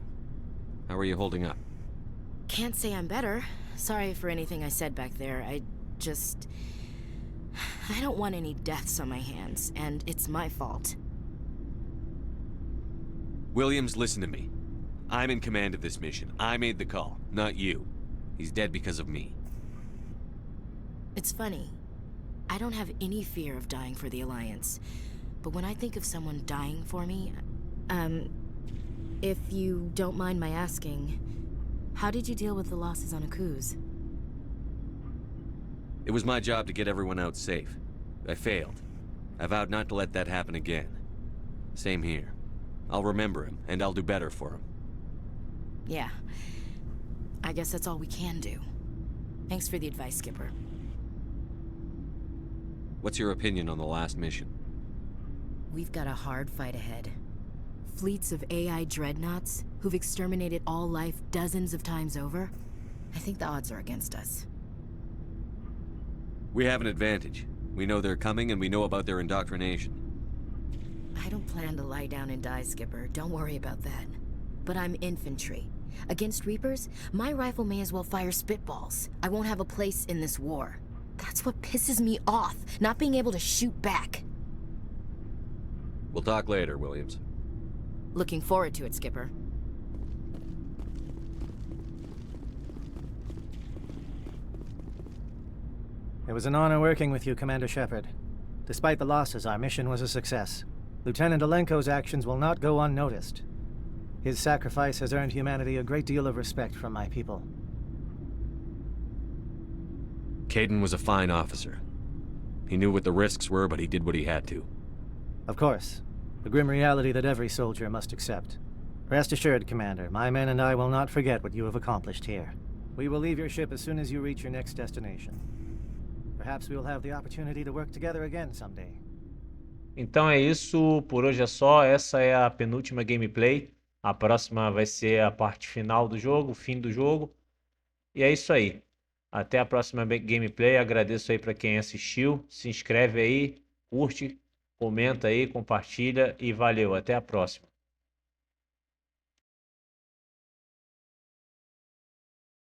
How are you holding up? Can't say I'm better. Sorry for anything I said back there. I don't want any deaths on my hands, and it's my fault. Williams, listen to me. I'm in command of this mission. I made the call, not you. He's dead because of me. It's funny. I don't have any fear of dying for the Alliance. But when I think of someone dying for me, if you don't mind my asking, how did you deal with the losses on Akuz? It was my job to get everyone out safe. I failed. I vowed not to let that happen again. Same here. I'll remember him, and I'll do better for him. Yeah. I guess that's all we can do. Thanks for the advice, Skipper. What's your opinion on the last mission? We've got a hard fight ahead. Fleets of AI dreadnoughts who've exterminated all life dozens of times over. I think the odds are against us. We have an advantage. We know they're coming and we know about their indoctrination. I don't plan to lie down and die, Skipper. Don't worry about that. But I'm infantry. Against Reapers, my rifle may as well fire spitballs. I won't have a place in this war. That's what pisses me off, not being able to shoot back. We'll talk later, Williams. Looking forward to it, Skipper. It was an honor working with you, Commander Shepard. Despite the losses, our mission was a success. Lieutenant Alenko's actions will not go unnoticed. His sacrifice has earned humanity a great deal of respect from my people. Caden was a fine officer. He knew what the risks were, but he did what he had to. Of course. The grim reality that every soldier must accept. Rest assured, Commander, my men and I will not forget what you have accomplished here. We will leave your ship as soon as you reach your next destination. Perhaps we will have the opportunity to work together again someday. Então é isso, por hoje é só. Essa é a penúltima gameplay. A próxima vai ser a parte final do jogo, o fim do jogo. E é isso aí. Até a próxima gameplay. Agradeço aí para quem assistiu. Se inscreve aí, curte, comenta aí, compartilha e valeu. Até a próxima.